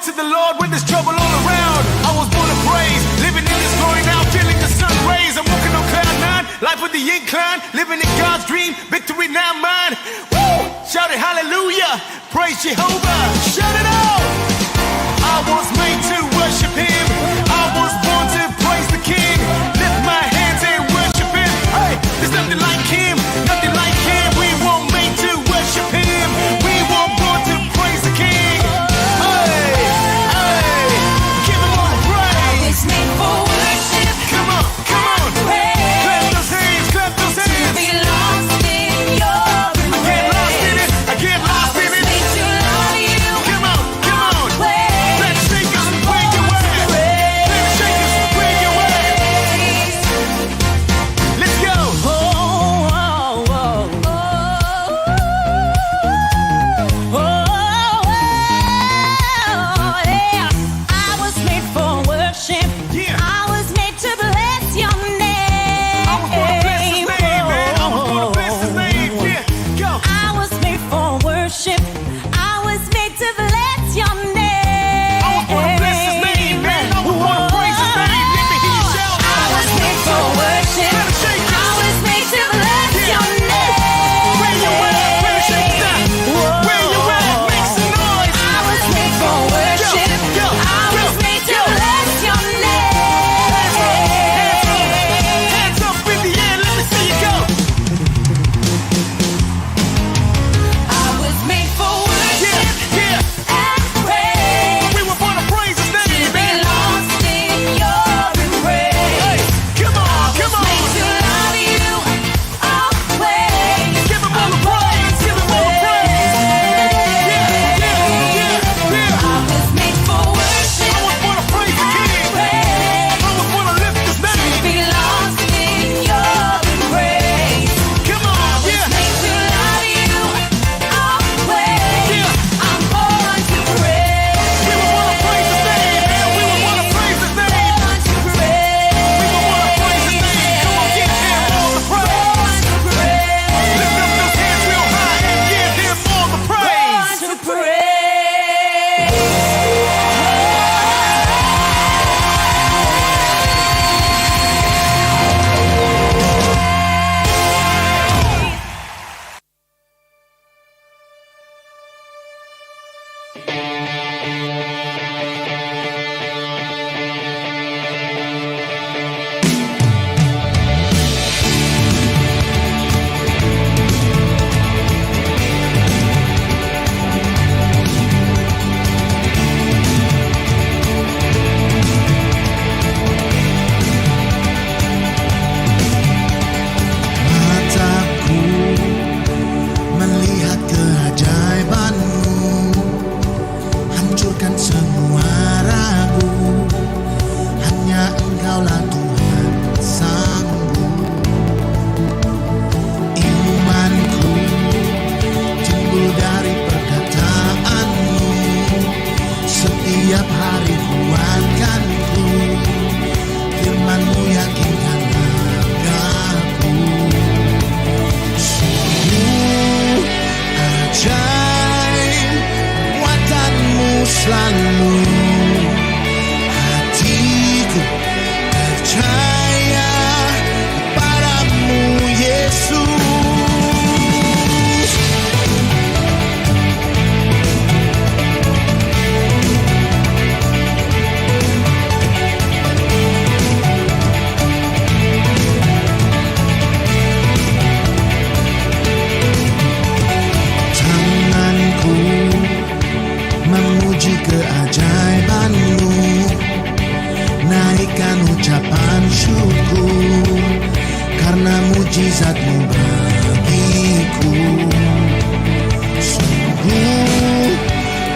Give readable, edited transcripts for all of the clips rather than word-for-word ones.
to the Lord when there's trouble all around. I was born to praise, living in His glory now, feeling the sun rays. I'm walking on cloud nine, life with the incline, living in God's dream, victory now mine. Woo! Shout it hallelujah, praise Jehovah, shout it out. I was made to worship Him, I was born to praise the King. Lift my hands and worship Him. Hey, there's nothing like Him, nothing like Him. We weren't made to worship Him, we were born to praise the King. Hey, hey, give Him all the praise. I was made for worship. Come on, come on. Praise. Clap those hands, clap those hands. Be lost in your embrace. I get lost in it. I was made to love you. Come on, come on. Praise. Let's shake us where you at. Let's shake us where you at. Let's go. I was made for worship. Yeah. I was made to bless your name. I was gonna bless His name, man. I was gonna bless His name. Yeah, go. I was made for worship. I was made to bless your name. I was gonna bless His name, man. I was gonna praise His name. Let me hear you shout. I was made for worship. Better shake it. I was made to bless your name. Where you at? Better shake it out. Where you at? Make some noise. I was made for worship. Go, go, I was go, made to go. bless your name. Hands up in the air. Let me see you go. I was made for worship Yeah, yeah. and praise. We were born to praise His To name, be man. lost in your embrace. Come on, come on. Made to love you always. Give Him all the praise. Give Him all the praise. Yeah, yeah, yeah. I was made for worship I was born to praise the King. and praise. I was born to lift His name. Be lost in your embrace. Come on, yeah. Made to love you always. Yeah. I'm born to praise. We were born to praise His name, man. We were born to praise His name. Born to praise. We were born to praise His name. Come on, give Him all the praise. Born to praise. Lift up those hands real high and give Him all the praise. Born to praise. Mataku melihat keajaiban-Mu, hancurkan semua ragu. Hanya Engkaulah Tuhan sanggup. Imanku timbul dari perkataan-Mu, setiap hari kuatkan-Ku. Firman-Mu yakinkan langkahku. Sungguh ajaib kuatanmu selalu. Hatiku percaya kepadamu, Yesus. Tanganku memuji keajaiban-Mu, naikkan ucapan syukur karena mujizat-Mu bagiku. Sungguh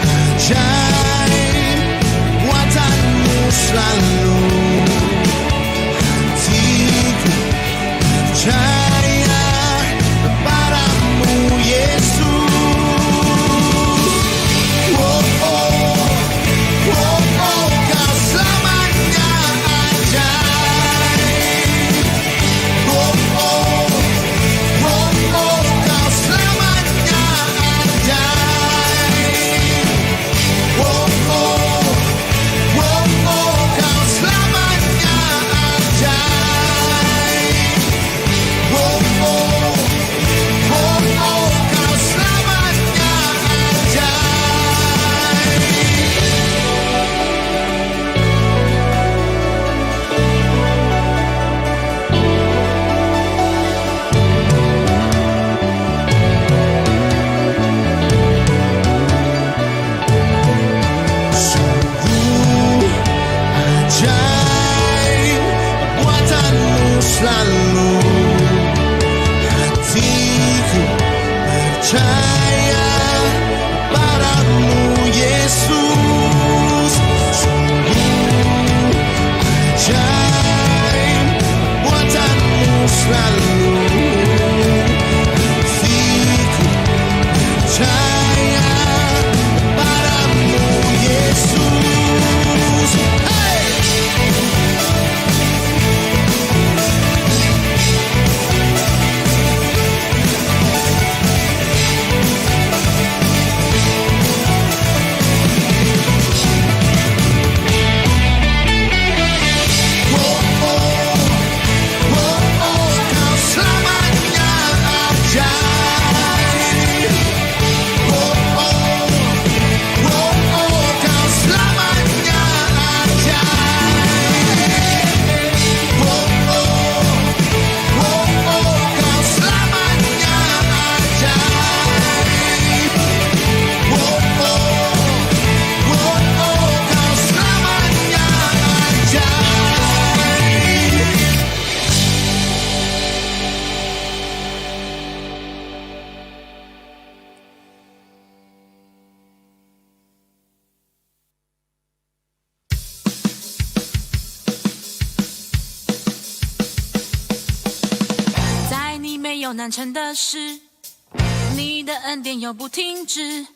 ajaib kuatanmu selalu. Hatiku percaya kepadamu, Yesus. Oh, oh, oh, oh, Kau selamanya ajaib. Oh, oh, 有难成的事，你的恩典永不停止，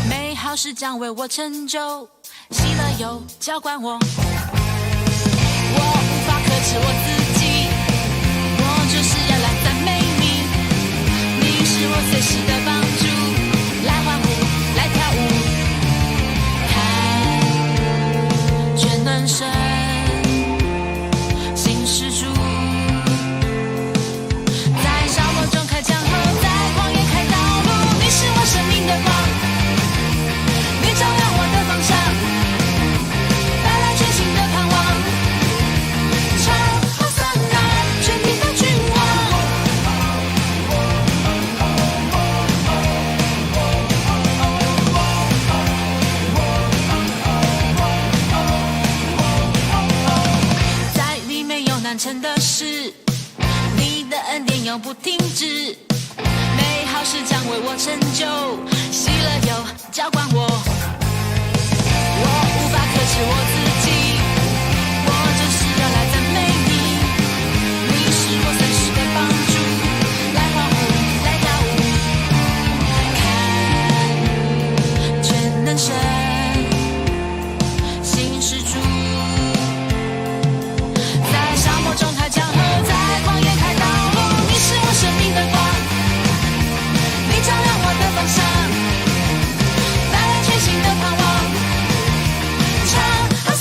美好事将为我成就，喜乐又浇灌我，我无法克制我自己，我就是要来赞美你，你是我随时的帮助，来欢呼，来跳舞，看全能神新施主，在沙漠中开江河，在旷野开道路，你是我生命的光，你照亮我的方向，带来全新的盼望，唱好撒那全地的君王，在你没有难成的事，你的恩典永不停止，美好事将为我成就，喜乐又浇灌我，我无法克制我自己，我就是要来赞美你，你是我随时的帮助，来欢呼，来跳舞，看全能神新施主，在沙漠中开江河，在旷野开道路，你是我生命的光，你照亮我的方向，带来全新的盼望，唱好撒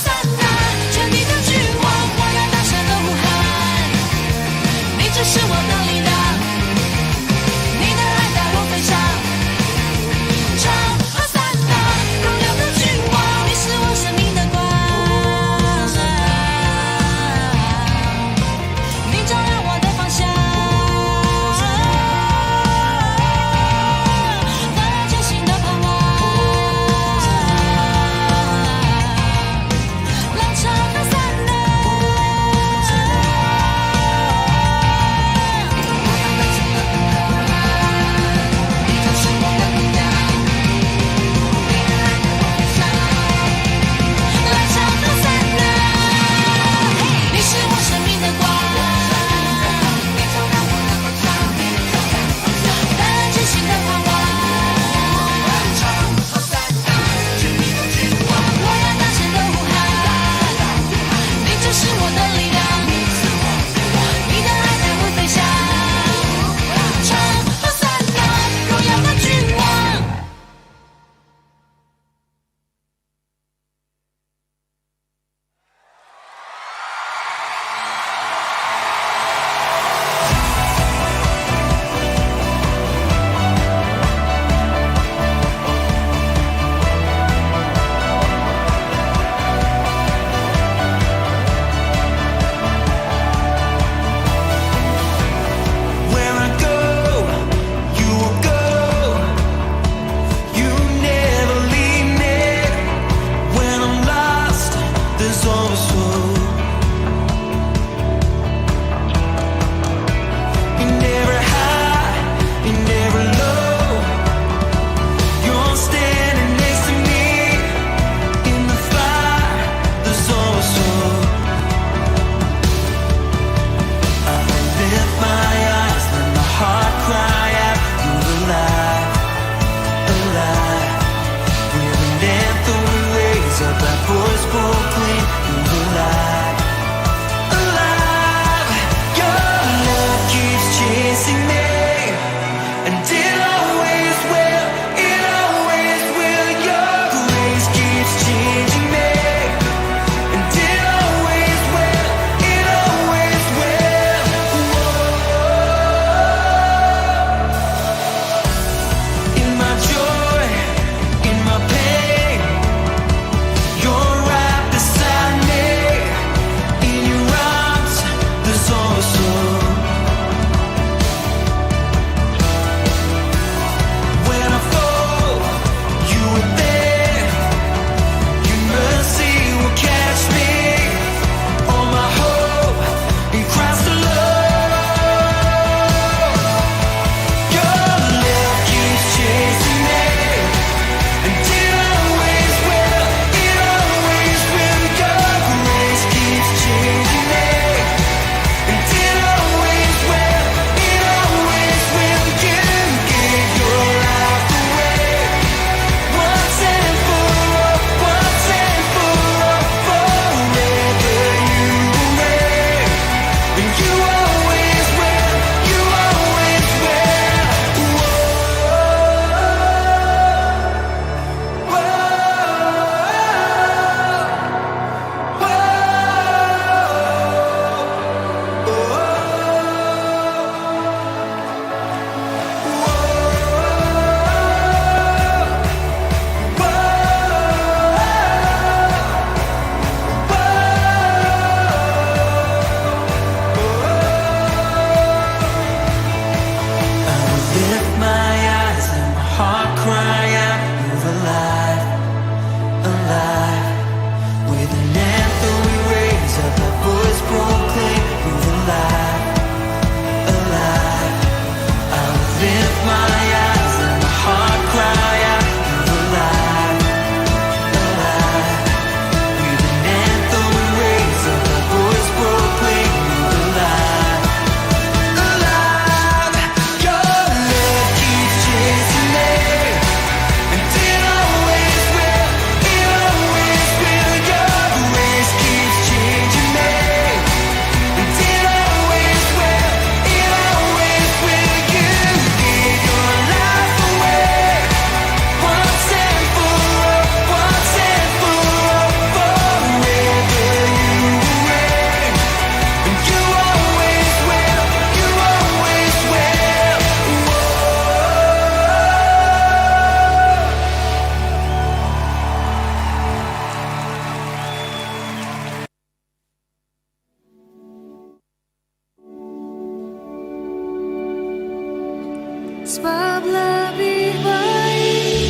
Sebab lebih baik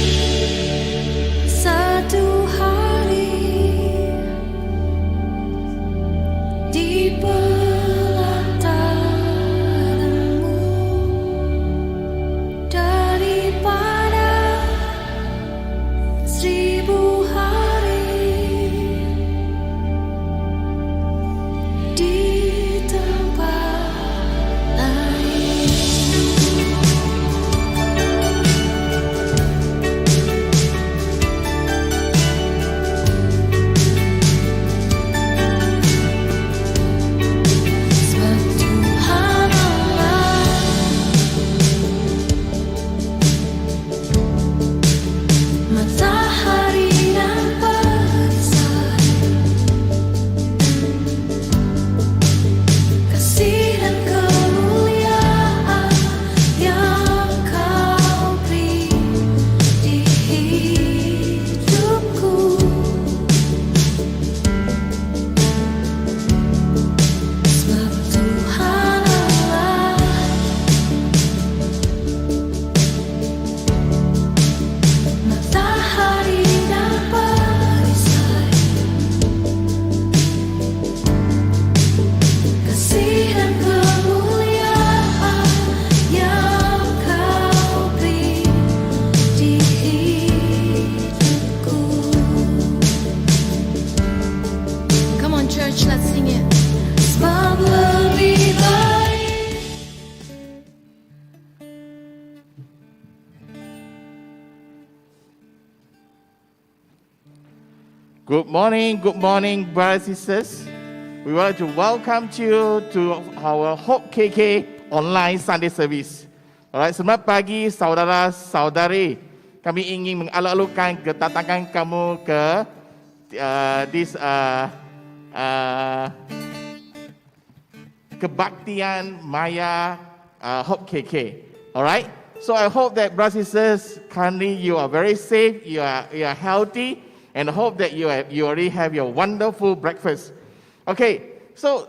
satu hari di pelataranmu daripada 1000 hari di tempat lain. Sebab Tuhan Allah matahari dan perisai, kasih dan kemuliaan yang Kau beri di hidupku. Sebab Tuhan Allah matahari dan perisai, kasih dan kemuliaan yang Kau beri di hidupku. Come on church, let's sing it. Sebab lebih baik. Good morning, brothers and sisters. We would like to welcome you to our Hope KK online Sunday service. Alright, selamat pagi saudara-saudari. Kami ingin mengaluk-alukkan kedatangan kamu ke this kebaktian Maya Hope KK. Alright, so I hope that brothers and sisters, currently you are very safe, you are healthy, and I hope that you already have your wonderful breakfast. Okay, so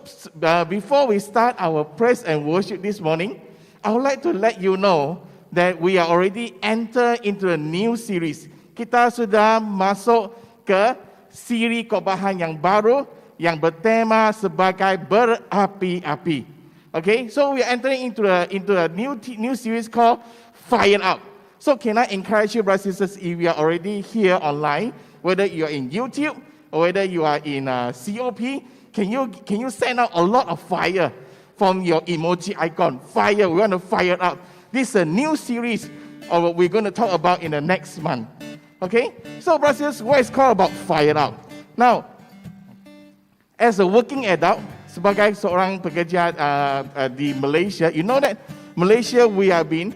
before we start our praise and worship this morning, I would like to let you know that we are already entered into a new series. Kita sudah masuk ke siri khotbah yang baru yang bertema sebagai berapi-api. Okay, so we are entering into a new series called Fire Up. So can I encourage you, brothers and sisters, if you are already here online, whether you are in YouTube or whether you are in COP, can you send out a lot of fire from your emoji icon? Fire, we want to fire up. This is a new series of what we're going to talk about in the next month. Okay, so brothers and sisters, what is called about fire up? Now, as a working adult, sebagai seorang pekerja di Malaysia, you know that Malaysia we have been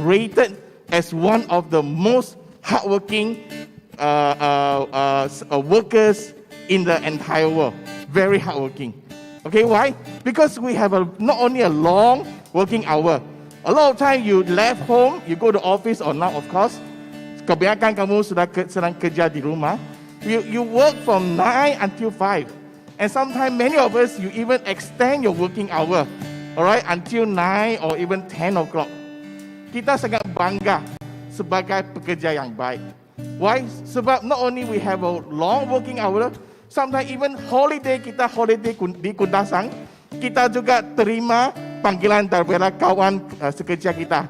rated as one of the most hardworking workers in the entire world. Very hardworking. Okay, why? Because we have not only a long working hour. A lot of time you left home, you go to office or now of course, kebanyakan kamu sedang kerja di rumah. You work from 9 until 5. And sometimes many of us, you even extend your working hour, alright, until 9 or even 10 o'clock. Kita sangat bangga sebagai pekerja yang baik. Why? Sebab not only we have a long working hour, sometimes even holiday di Kundasang, kita juga terima panggilan daripada kawan sekerja kita.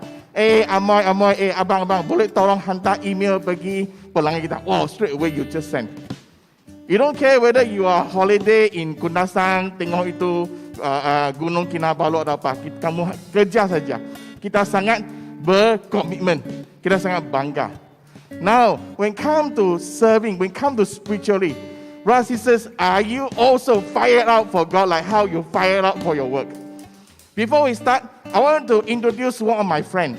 Amoy, abang, boleh tolong hantar email bagi pelanggan kita. Wow, straight away you just send. You don't care whether you are holiday in Kundasang, tengok itu Gunung Kinabalu atau apa. Kamu kerja saja. Kita sangat berkomitmen. Kita sangat bangga. Now, when come to serving, when come to spiritually, brothers and sisters, are you also fired out for God like how you fired out for your work? Before we start, I want to introduce one of my friends.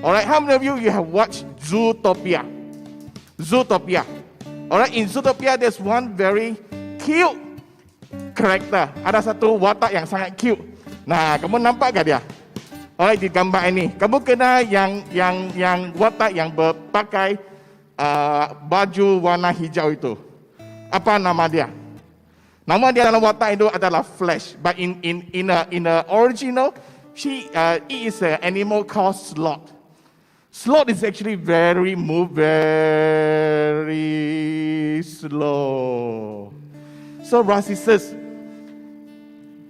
Alright, how many of you have watched Zootopia? Zootopia. Alright, in Zootopia, there's one very cute character. Ada satu watak yang sangat cute. Nah, kamu nampak gak dia? Alright, di gambar ini. Kamu kena yang watak yang berpakai baju warna hijau itu. Apa nama dia? Nama dia dalam watak itu adalah Flash. But in the original, it is an animal called Sloth. Sloth is actually very slow. So, brothers and sisters,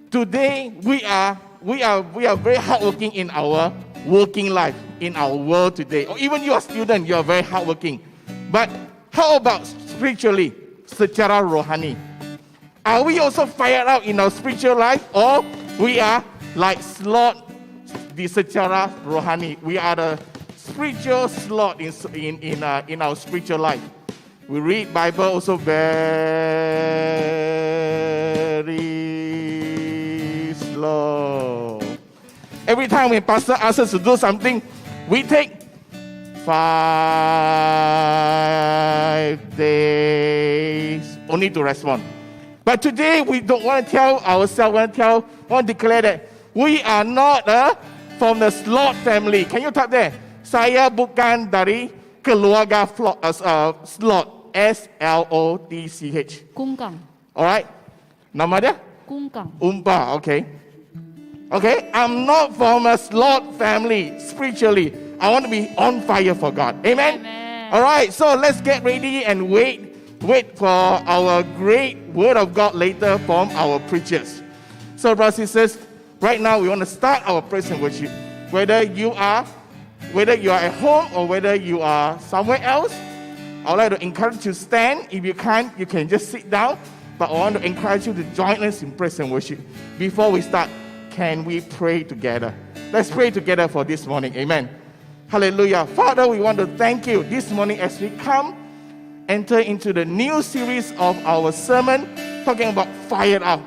today we are very hardworking in our working life, in our world today. Or even you are a student, you are very hardworking. But how about spiritually, secara rohani? Are we also fired up in our spiritual life, or we are like sloth di secara rohani? We are the spiritual sloth in our spiritual life. We read Bible also very slow. Every time when pastor asks us to do something, we take 5 days only to respond. But today we don't want to tell ourselves, want to declare that we are not from the sloth family. Can you type there? Saya bukan dari keluarga sloth. S-L-O-T-C-H. Kungkang. Alright. Nama dia? Kungkang. Umpa, okay. Okay, I'm not from a sloth family spiritually. I want to be on fire for God. Amen? Amen. Alright, so let's get ready and wait for our great word of God later from our preachers. So, brothers and sisters, right now we want to start our praise and worship. Whether you are at home or whether you are somewhere else, I would like to encourage you to stand. If you can't, you can just sit down. But I want to encourage you to join us in praise and worship. Before we start, can we pray together? Let's pray together for this morning. Amen. Hallelujah. Father, we want to thank you this morning as we enter into the new series of our sermon talking about fired up.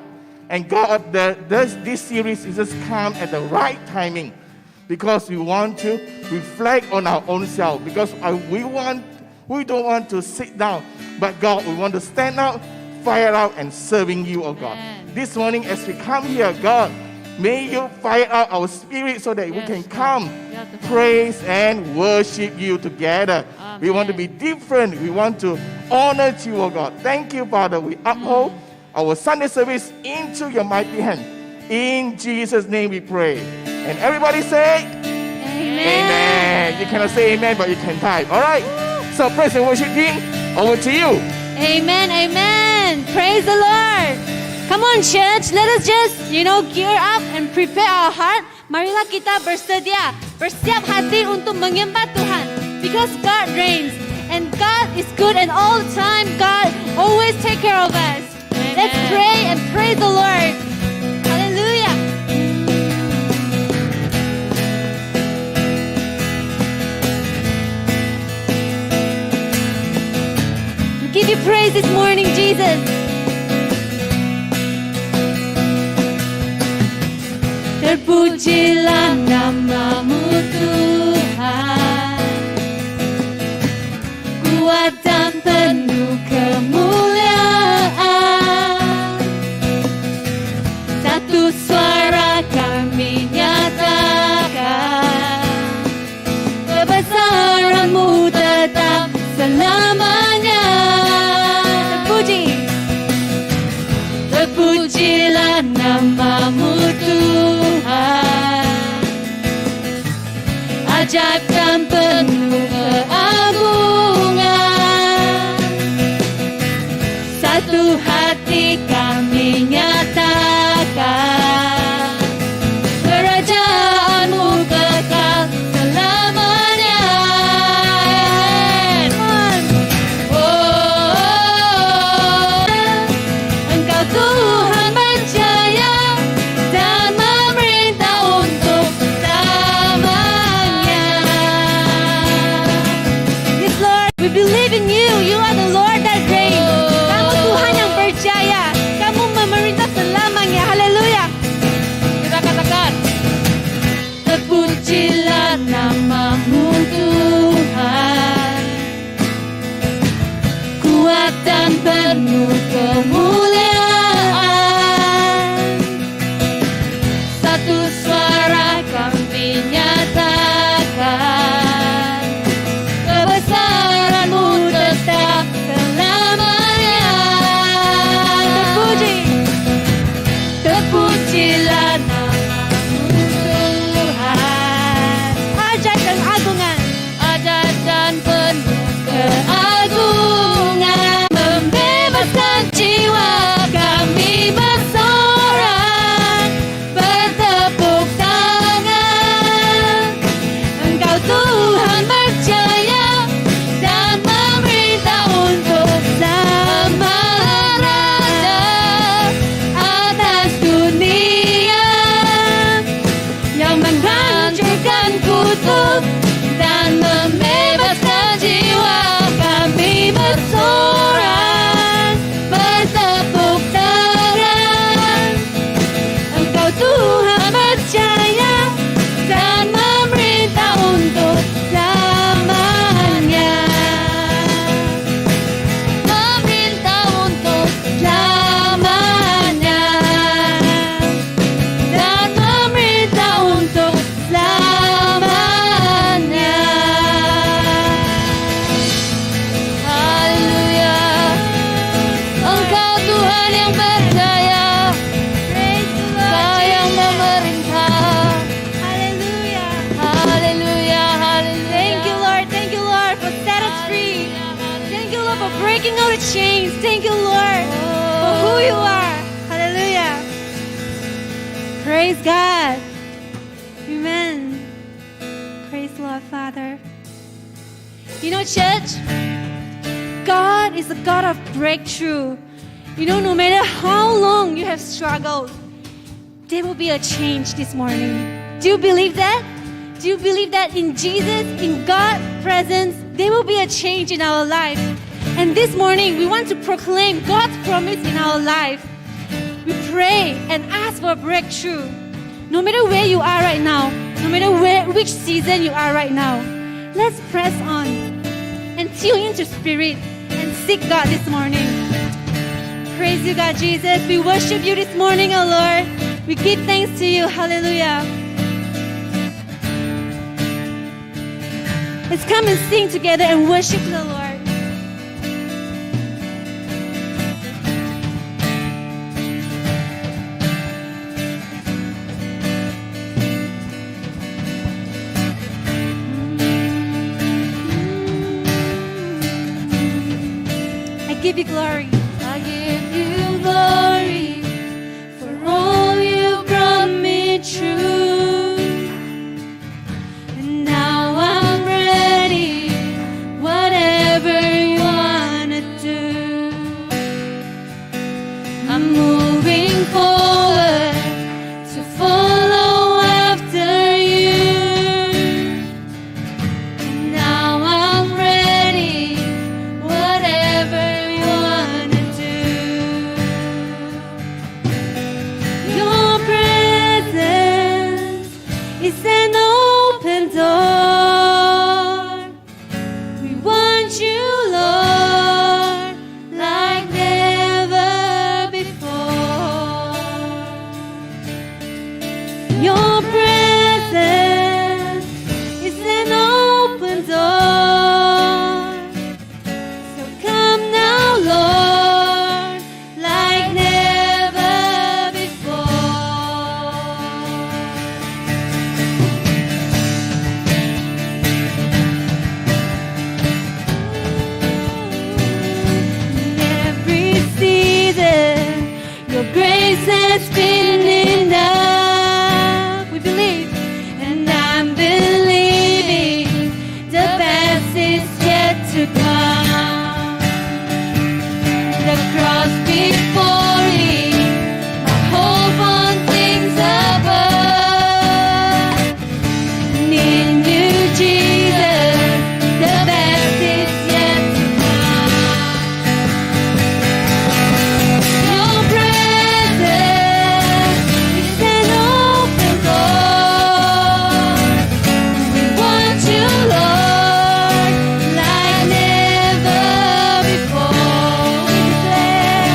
And God, this series is just come at the right timing because we want to reflect on our own self, because we don't want to sit down, but God, we want to stand up, fire out, and serving you, oh God. Amen. This morning as we come here, God, may you fire out our spirit so that we Yes, can God. come, Yes, God. praise and worship you together. Amen. We want to be different. We want to honor you, oh God. Thank you, Father. We uphold our Sunday service into your mighty hand. In Jesus' name we pray. And everybody say, Amen. You cannot say amen, but you can type. All right? So praise and worship team, over to you. Amen, amen. Praise the Lord. Come on, church. Let us just, gear up and prepare our heart. Marilah kita bersedia, bersiap hati untuk menyembah Tuhan. Because God reigns. And God is good, and all the time, God always take care of us. Let's pray and praise the Lord. Hallelujah. We give you praise this morning, Jesus. Terpujilah namamu Tuhan, kuat dan penuh kemuliaan. Satu suara kami nyatakan, kebesaran-Mu tetap selamanya. Terpujilah namamu Tuhan, ajaib dan penuh keagungan. Satu hati kami nyatakan, kerajaan-Mu kekal selamanya. Oh, Engkau Tuhan berjaya dan memerintah untuk selamanya. Yes, Lord, we believe in you. You are the Lord that reigns. Kamu Tuhan yang berjaya. Kamu memerintah selamanya. Haleluya. Kita katakan, terpujilah namamu Tuhan, kuat dan penuh kemuliaan. Satu suara kami nyatakan, kebesaran-Mu tetap selamanya. Terpujilah namamu Tuhan, ajaib dan agungan. chains. Thank you, Lord, for who you are. Hallelujah. Praise God. Amen. Praise the Lord, Father. You know, church, God is a God of breakthrough. You know, no matter how long you have struggled, there will be a change this morning. Do you believe that? Do you believe that in Jesus, in God's presence, there will be a change in our life? And this morning, we want to proclaim God's promise in our life. We pray and ask for a breakthrough. No matter where you are right now, no matter which season you are right now, let's press on and tune into spirit and seek God this morning. Praise you, God, Jesus. We worship you this morning, oh Lord. We give thanks to you. Hallelujah. Let's come and sing together and worship the Lord. I give you glory. I give you glory for all you brought me through. And now I'm ready, whatever you wanna do. I'm moving forward to follow after you. And now I'm ready, whatever you wanna do. Your presence is an open door. We want you, Lord, like never before. Your presence is an open door. So come now, Lord, like never before. In every season, your grace has been enough. We believe, and I'm believing the best is yet to come. The cross before me, my hope on things above. And in you, Jesus, the best is yet to come. Your presence is an open door. We want you, Lord, like never before. We declare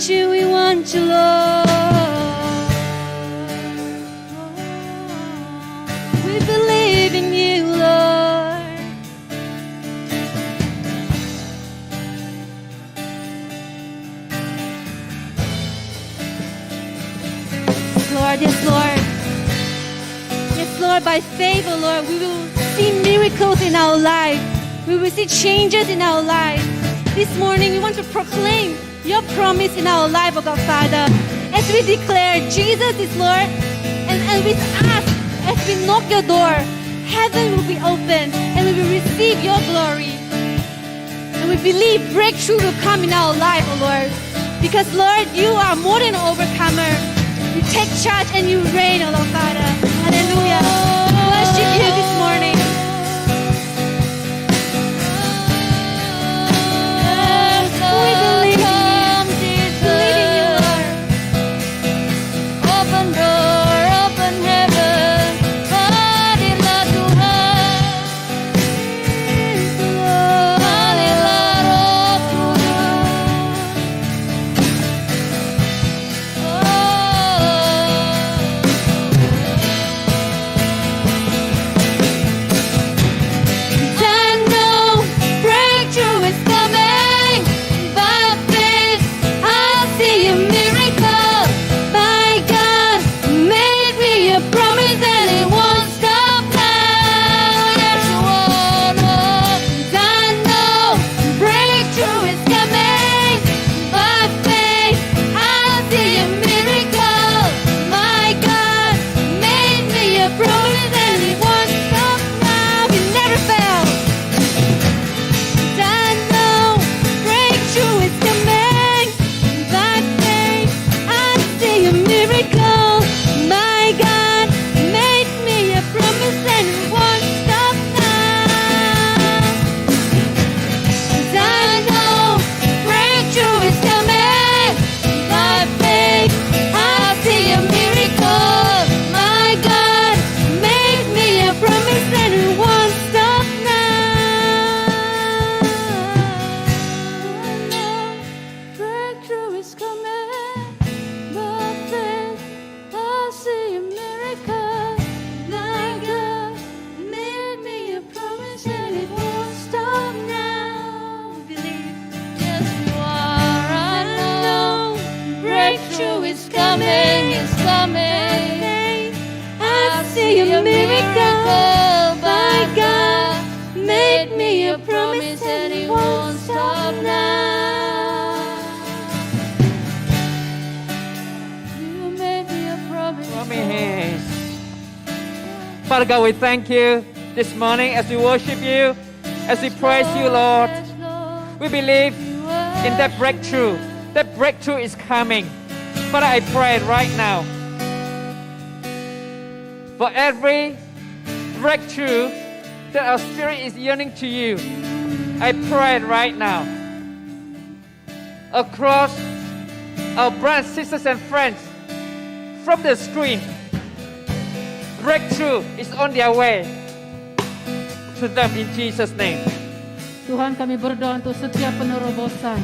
we want you, Lord. We believe in you, Lord. Lord, yes, Lord. Yes, Lord, by faith, oh Lord, we will see miracles in our life. We will see changes in our life. This morning, we want to proclaim your promise in our life, oh God, Father. As we declare Jesus is Lord, and with us, as we knock your door, heaven will be open, and we will receive your glory. And we believe breakthrough will come in our life, oh Lord. Because, Lord, you are more than an overcomer. You take charge and you reign, oh Lord, Father. Hallelujah. We worship you this morning. We believe in you, Lord. Open door, open heaven, hadilah Tuhan, hadilah Roh Tuhan. I know breakthrough is coming. By faith, I see a miracle. My God made me a promise and it won't stop now. Yes, I know breakthrough is coming. By faith, I see a miracle. My God made me a promise and it won't stop now. He never fails. I know breakthrough is coming. By faith, I see a miracle. My God made me a promise and it won't stop now. I know breakthrough is coming. By faith, I see a miracle. My God made me a promise and it won't stop now. I know breakthrough is coming. By faith, I see a miracle. My God made me a promise and it won't stop now. Believe, yes, you are. I know breakthrough is coming. It's coming. I see a miracle. My God made me a promise and it won't stop now. You made me a promise. Father God, we thank you this morning as we worship you, as we praise you, Lord. We believe in that breakthrough. That breakthrough is coming. Father, I pray right now for every breakthrough that our spirit is yearning to you. I pray right now across our brothers, sisters, and friends from the screen. Breakthrough is on their way to them in Jesus' name. Tuhan, kami berdoa untuk setiap penerobosan.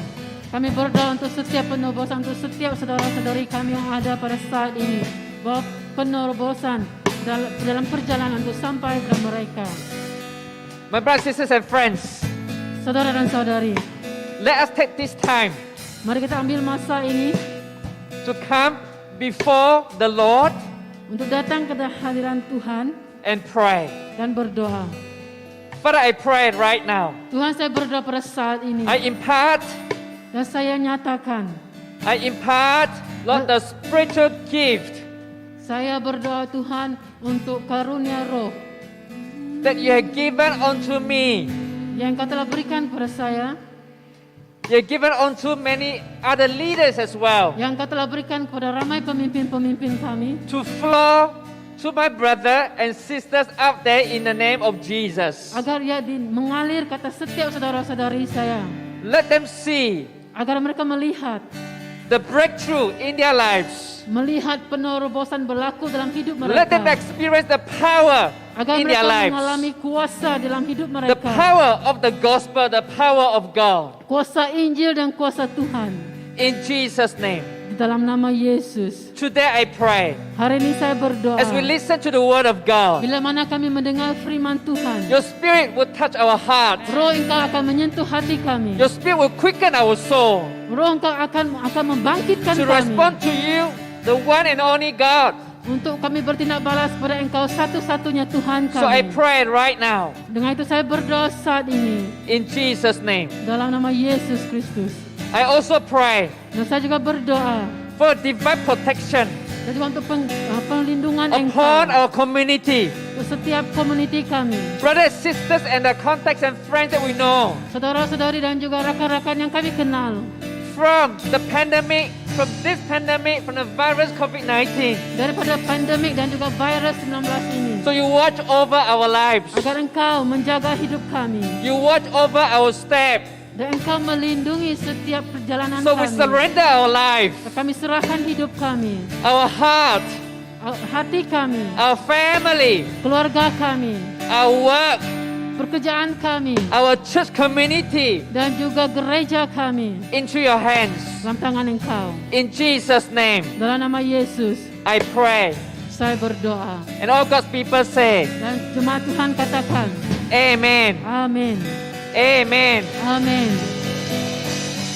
Kami berdoa untuk setiap penerobosan, untuk setiap saudara-saudari kami yang ada pada saat ini. Bahwa penerobosan dalam perjalanan untuk sampai kepada mereka. My brothers, sisters, and friends, Saudara dan saudari, let us take this time mari kita ambil masa ini to come before the Lord untuk datang ke hadiran Tuhan and pray. dan berdoa. Father, I pray right now. Tuhan, saya berdoa pada saat ini I impart, dan saya nyatakan, Lord, the spiritual gift saya berdoa Tuhan untuk karunia roh that you have given unto me. yang Kau telah berikan kepada saya, You have given unto many other leaders as well yang Kau telah berikan kepada ramai pemimpin-pemimpin kami, to flow to my brother and sisters out there in the name of Jesus. agar ia mengalir kata setiap saudara-saudari saya, Let them see agar mereka melihat the breakthrough in their lives. melihat penerobosan berlaku dalam hidup Let them mereka, experience the power agar in their mereka lives. mengalami kuasa dalam hidup The mereka, power of the gospel, the power of God. kuasa Injil dan kuasa Tuhan. In Jesus' name. Di dalam nama Yesus. Today I pray, Hari ini saya berdoa. as we listen to the word of God, Bila mana kami mendengar firman Tuhan, your spirit will touch our heart. Roh Engkau akan menyentuh hati kami. Your spirit will quicken our soul Roh Engkau akan membangkitkan to kami respond to you, the one and only God. untuk kami bertindak balas pada Engkau satu-satunya Tuhan So I kami. pray right now, Dengan itu saya berdoa saat ini in Jesus' name. dalam nama Yesus Kristus. I also pray Dan saya juga berdoa for divine protection dan juga untuk perlindungan upon Engkau our community, untuk setiap komuniti kami. brothers, sisters, and the contacts and friends that we know. Saudara-saudari dan juga rakan-rakan yang kami kenal. From the pandemic, from this pandemic, from the virus COVID-19. Daripada pandemik dan juga virus 19 ini. So you watch over our lives. Agar Engkau menjaga hidup kami. You watch over our step. Dan Engkau melindungi setiap perjalanan So we kami. surrender our life, Kami serahkan hidup kami, our heart, hati kami, our family, keluarga kami, our work, pekerjaan kami, our church community dan juga gereja kami into your hands. dalam tangan Engkau. In Jesus' name, Dalam nama Yesus, I pray. saya berdoa. And all God's people say, Dan jemaat Tuhan katakan, Amen. Amin, Amen. Amin.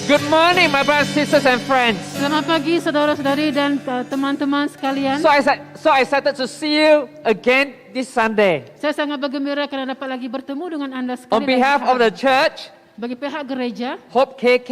Good morning, my brothers, sisters, and friends. Selamat pagi saudara-saudari dan teman-teman sekalian. So excited to see you again this Sunday. Saya sangat bergembira kerana dapat lagi bertemu dengan anda sekali On behalf lagi. of the church, Bagi pihak gereja, Hope KK,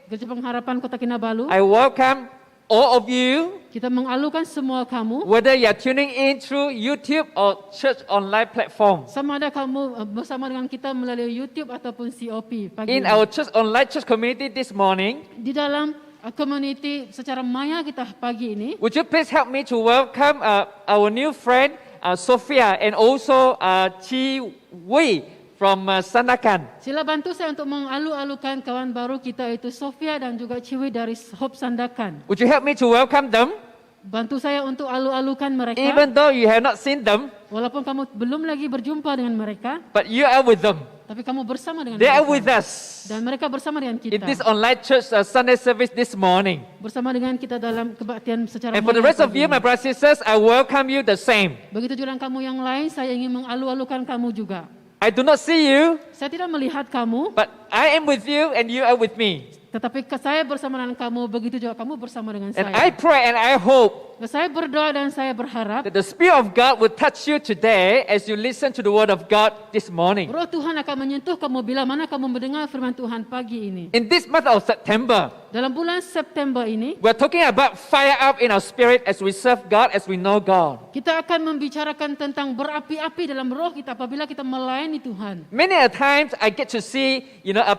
Gereja Pengharapan Kota Kinabalu, I welcome all of you, kita mengalukan semua kamu, whether you are tuning in through YouTube or church online platform. sama ada kamu bersama dengan kita melalui YouTube ataupun COP pagi In ini. our church online church community this morning, Di dalam community secara maya kita pagi ini, would you please help me to welcome our new friend Sophia and also Chi Wei from Sandakan. sila bantu saya untuk mengalu-alukan kawan baru kita itu Sofia dan juga Ciwi dari Hope Sandakan. Would you help me to welcome them, Bantu saya untuk alu-alukan mereka, even though you have not seen them, walaupun kamu belum lagi berjumpa dengan mereka, but you are with them. tapi kamu bersama dengan They are mereka. with us Dan mereka bersama dengan in kita. this online church Sunday service this morning. Bersama dengan kita dalam kebaktian secara And for the maya rest of pagi you, ini. my brothers and sisters, I welcome you the same. Begitu juga kamu yang lain, saya ingin mengalu-alukan kamu juga. I do not see you, Saya tidak melihat kamu, but I am with you and you are with me. tetapi saya bersama dengan kamu, begitu juga kamu bersama dengan And saya. I pray and I hope Dan saya berdoa dan saya berharap that the Spirit of God will touch you today as you listen to the Word of God this morning. Roh Tuhan akan menyentuh kamu bila mana kamu mendengar firman Tuhan pagi ini. In this month of September, Dalam bulan September ini, we're talking about fire up in our spirit as we serve God, as we know God. kita akan membicarakan tentang berapi-api dalam roh kita apabila kita melayani Tuhan. Many a times I get to see,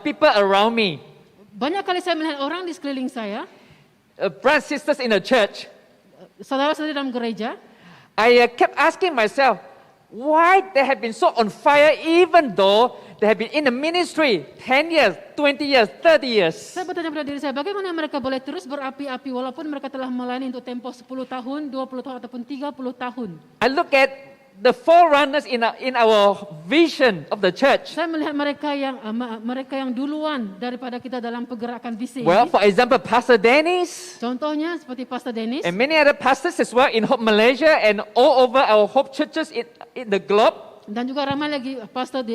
people around me, Banyak kali saya melihat orang di sekeliling saya, brothers and sisters in the church. saudara-saudari dalam gereja, I kept asking myself, why they have been so on fire even though they have been in the ministry 10 years, 20 years, 30 years. saya bertanya pada diri saya, bagaimana mereka boleh terus berapi-api walaupun mereka telah melayani untuk tempoh 10 tahun, 20 tahun ataupun 30 tahun. I look at the forerunners in our vision of the church. Saya melihat mereka yang duluan daripada kita dalam pergerakan visi Well, ini. for example, Pastor Dennis Contohnya seperti Pastor Dennis and many other pastors as well in Hope Malaysia and all over our Hope churches in the globe. dan juga ramai lagi pastor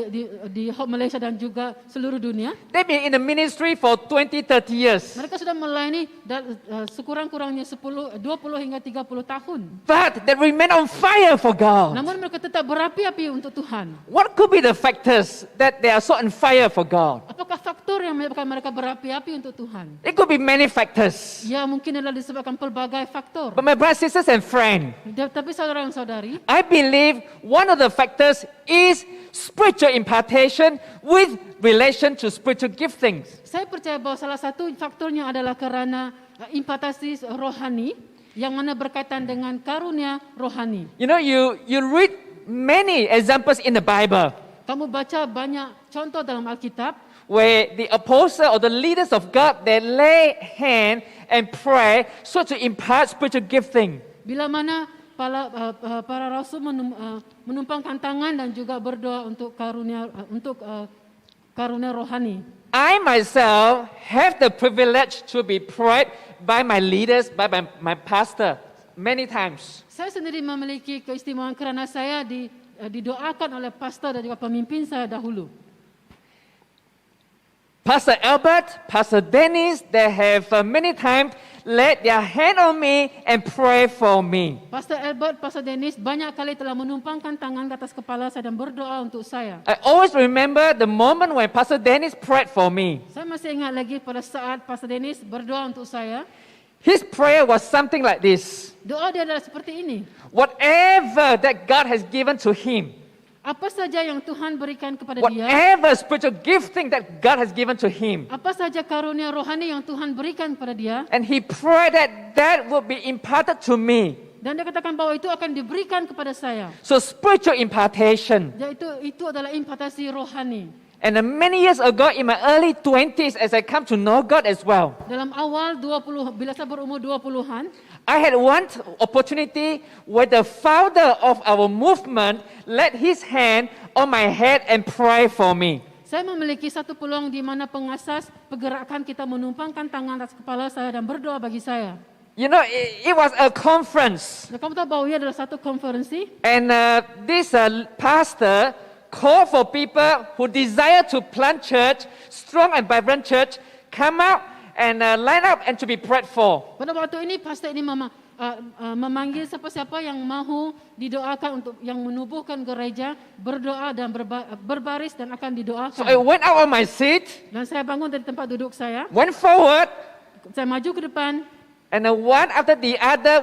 di Hope Malaysia dan juga seluruh dunia. They've been in the ministry for 20, 30 years. Mereka sudah melayani sekurang-kurangnya 20 hingga 30 tahun. But they remain on fire for God. Namun mereka tetap berapi-api untuk Tuhan. What could be the factors that they are so on fire for God? Apakah faktor yang menyebabkan mereka berapi-api untuk Tuhan? It could be many factors. Ya, mungkin adalah disebabkan pelbagai faktor. But my brothers, sisters, and friends, Tapi saudara dan saudari, I believe one of the factors is spiritual impartation with relation to spiritual giftings. saya percaya bahawa salah satu faktornya adalah kerana impartasi rohani yang mana berkaitan dengan karunia rohani. You read many examples in the Bible Kamu baca banyak contoh dalam Alkitab where the apostle or the leaders of God, they lay hand and pray so to impart spiritual gifting. bila mana para rasul menumpangkan tangan dan juga berdoa untuk karunia untuk karunia rohani. I myself have the privilege to be prayed by my leaders, by my pastor, many times. Saya sendiri memiliki keistimewaan kerana saya didoakan oleh pastor dan juga pemimpin saya dahulu. Pastor Albert, Pastor Dennis, they have many times laid their hand on me and pray for me. Pastor Albert, Pastor Dennis banyak kali telah menumpangkan tangan ke atas kepala saya dan berdoa untuk saya. I always remember the moment when Pastor Dennis prayed for me. Saya masih ingat lagi pada saat Pastor Dennis berdoa untuk saya. His prayer was something like this. Doa dia adalah seperti ini. Whatever that God has given to him, Apa saja yang Tuhan berikan kepada dia, whatever spiritual gifting that God has given to him, apa saja karunia rohani yang Tuhan berikan kepada dia, and he prayed that would be imparted to me. dan dia katakan bahwa itu akan diberikan kepada saya. So spiritual impartation. Itu adalah impartasi rohani. And many years ago, in my early 20s, as I come to know God as well, Dalam awal 20, bila saya berumur 20-an, I had one opportunity where the founder of our movement laid his hand on my head and pray for me. saya memiliki satu peluang di mana pengasas pergerakan kita menumpangkan tangan atas kepala saya dan berdoa bagi saya. You know, it was a conference. Dan kamu tahu bahwa ia adalah satu konferensi, And this pastor called for people who desire to plant church, strong and vibrant church, come out and line up and to be prayed for. pada waktu ini pastor ini memanggil siapa-siapa yang mahu didoakan untuk yang menubuhkan gereja, berdoa dan berbaris dan akan So I didoakan. went out on my seat, Dan saya bangun dari tempat duduk saya, went forward, saya maju ke depan, and one after the other,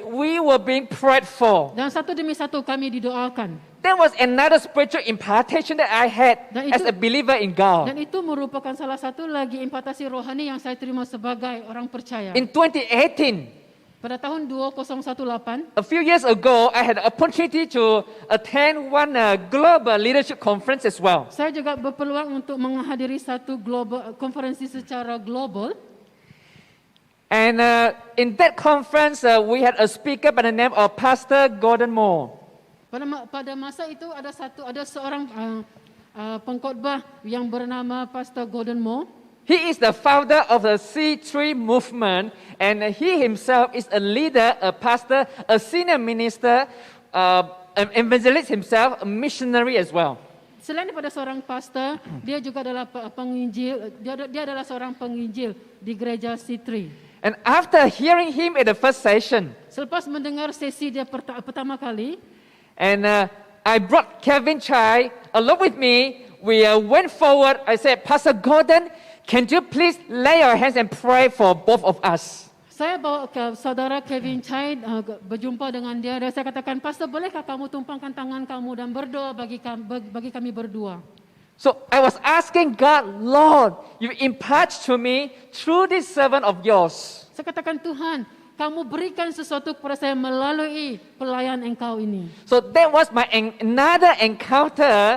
we were being prayed for. dan satu demi satu kami didoakan. There was another spiritual impartation that I had Dan as itu- a believer in God. Dan itu merupakan salah satu lagi impartasi rohani yang saya terima sebagai orang percaya. In 2018, Pada tahun 2018, a few years ago, I had the opportunity to attend one global leadership conference as well. saya juga berpeluang untuk menghadiri satu konferensi secara global. And in that conference, we had a speaker by the name of Pastor Gordon Moore. Pada masa itu ada seorang pengkhotbah yang bernama Pastor Gordon Moore. He is the founder of the C3 movement, and he himself is a leader, a pastor, a senior minister, an evangelist himself, a missionary as well. Selain daripada seorang pastor, dia juga adalah penginjil. Dia adalah seorang penginjil di gereja C3. And after hearing him at the first session, Selepas mendengar sesi dia pertama kali, and I brought Kevin Chai along with me, we went forward. I said, Pastor Gordon, can you please lay your hands and pray for both of us? saya bawa ke saudara Kevin Chai berjumpa dengan dia dan saya katakan, Pastor, bolehkah kamu tumpangkan tangan kamu dan berdoa bagi kami berdua? So I was asking God, Lord, you impart to me through this servant of yours. Saya katakan, Tuhan, kamu berikan sesuatu kepada saya melalui pelayan engkau ini. So that was my another encounter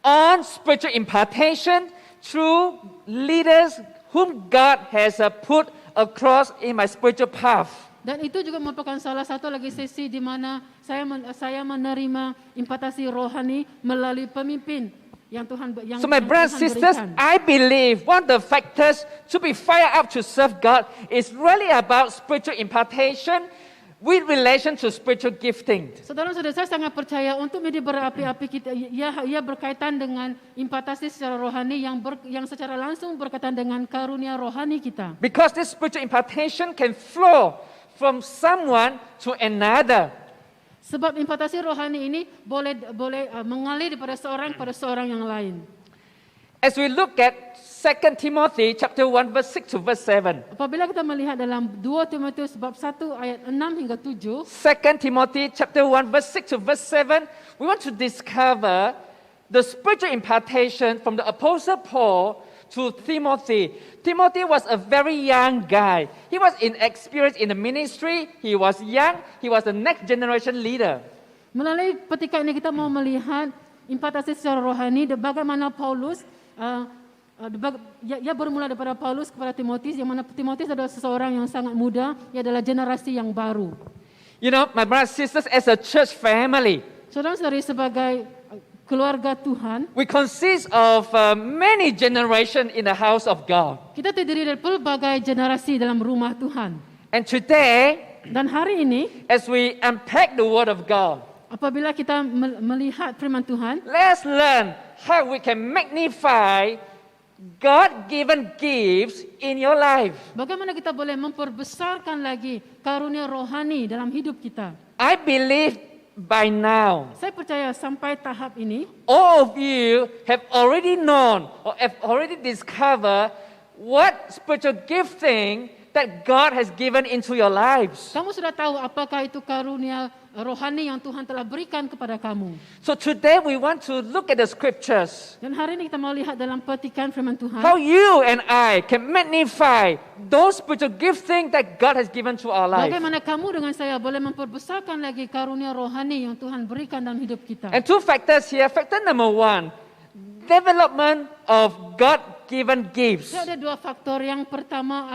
on spiritual impartation through leaders whom God has put across in my spiritual path. Dan itu juga merupakan salah satu lagi sesi di mana saya menerima impartasi rohani melalui pemimpin yang Tuhan So my brothers and sisters, I believe one of the factors to be fired up to serve God is really about spiritual impartation with relation to spiritual gifting. Saudara-saudara, saya sangat percaya untuk menjadi berapi-api kita, ia berkaitan dengan impartasi secara rohani yang secara langsung berkaitan dengan karunia rohani kita. Because this spiritual impartation can flow from someone to another. Sebab impartasi rohani ini boleh mengalir daripada seorang pada seorang yang lain. As we look at 2 Timothy chapter 1 verse 6 to verse 7. Apabila kita melihat dalam 2 Timotius bab 1 ayat 6 hingga 7, 2 Timothy chapter 1 verse 6 to verse 7, we want to discover the spiritual impartation from the apostle Paul to Timothy. Timothy was a very young guy. He was inexperienced in the ministry. He was young. He was the next generation leader. melalui petikan ini kita mau melihat impartasi secara rohani dan bagaimana Paulus ia bermula daripada Paulus kepada Timotius, yang mana Timotius adalah seseorang yang sangat muda, ia adalah generasi yang baru. You know, my brothers and sisters, as a church family, Saudara-saudari, sebagai keluarga Tuhan, we consist of many generations in the house of God. kita terdiri dari pelbagai generasi dalam rumah Tuhan. And today, Dan hari ini, as we unpack the Word of God, apabila kita melihat firman Tuhan, let's learn how we can magnify God-given gifts in your life. bagaimana kita boleh memperbesarkan lagi karunia rohani dalam hidup kita. I believe by now, Saya percaya sampai tahap ini, all of you have already known or have already discovered what spiritual gifting that God has given into your lives. kamu sudah tahu apakah itu karunia rohani yang Tuhan telah berikan kepada kamu. So today we want to look at the scriptures. Dan hari ini kita mau lihat dalam petikan firman Tuhan, How you and I can magnify those spiritual gifting that God has given to our life. bagaimana kamu dengan saya boleh memperbesarkan lagi karunia rohani yang Tuhan berikan dalam hidup kita. And two factors here. Factor number one, development of God-given gifts. Ada dua faktor. Yang pertama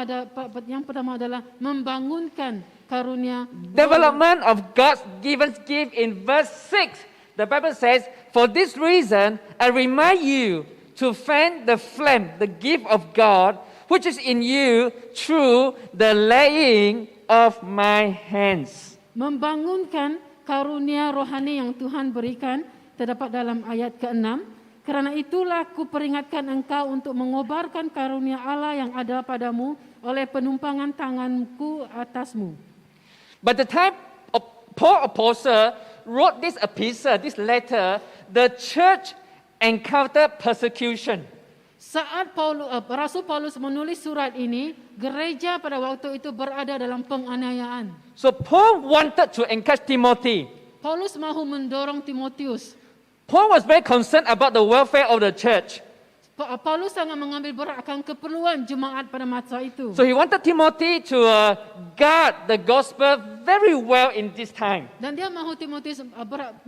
adalah membangunkan karunia. Development of God's given gift in verse 6. The Bible says, for this reason, I remind you to fan the flame, the gift of God, which is in you through the laying of my hands. Membangunkan karunia rohani yang Tuhan berikan terdapat dalam ayat ke-6. Karena itulah ku peringatkan engkau untuk mengobarkan karunia Allah yang ada padamu oleh penumpangan tanganku atasmu. But the time of Paul Apostle wrote this epistle, this letter, the church encountered persecution. Saat Rasul Paulus menulis surat ini, gereja pada waktu itu berada dalam penganiayaan. So Paul wanted to encourage Timothy. Paulus mahu mendorong Timotius. Paul was very concerned about the welfare of the church. Paulus sangat mengambil berat akan keperluan jemaat pada masa itu. So he wanted Timothy to guard the gospel very well in this time. Dan dia mahu Timotius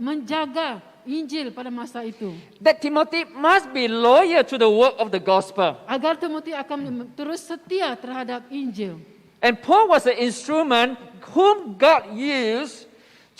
menjaga Injil pada masa itu. That Timothy must be loyal to the work of the gospel. Agar Timotius akan terus setia terhadap Injil. And Paul was an instrument whom God used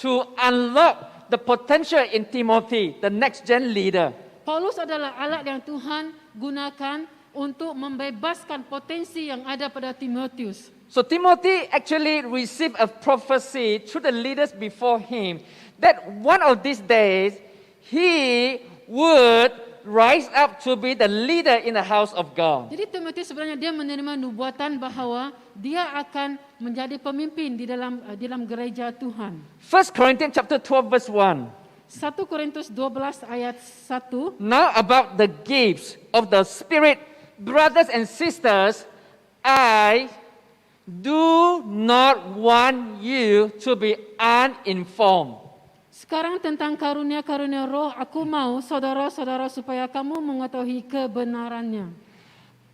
to unlock the potential in Timothy, the next gen leader. Paulus adalah alat yang Tuhan gunakan untuk membebaskan potensi yang ada pada Timotius. So Timothy actually received a prophecy through the leaders before him that one of these days he would rise up to be the leader in the house of God. Jadi Timotius sebenarnya dia menerima nubuatan bahawa dia akan menjadi pemimpin di dalam gereja Tuhan. 1 Corinthians chapter 12 verse 1. 1 Korintus 12 ayat 1. Now about the gifts of the Spirit, brothers and sisters, I do not want you to be uninformed. Sekarang tentang karunia-karunia roh, aku mau saudara-saudara supaya kamu mengetahui kebenarannya.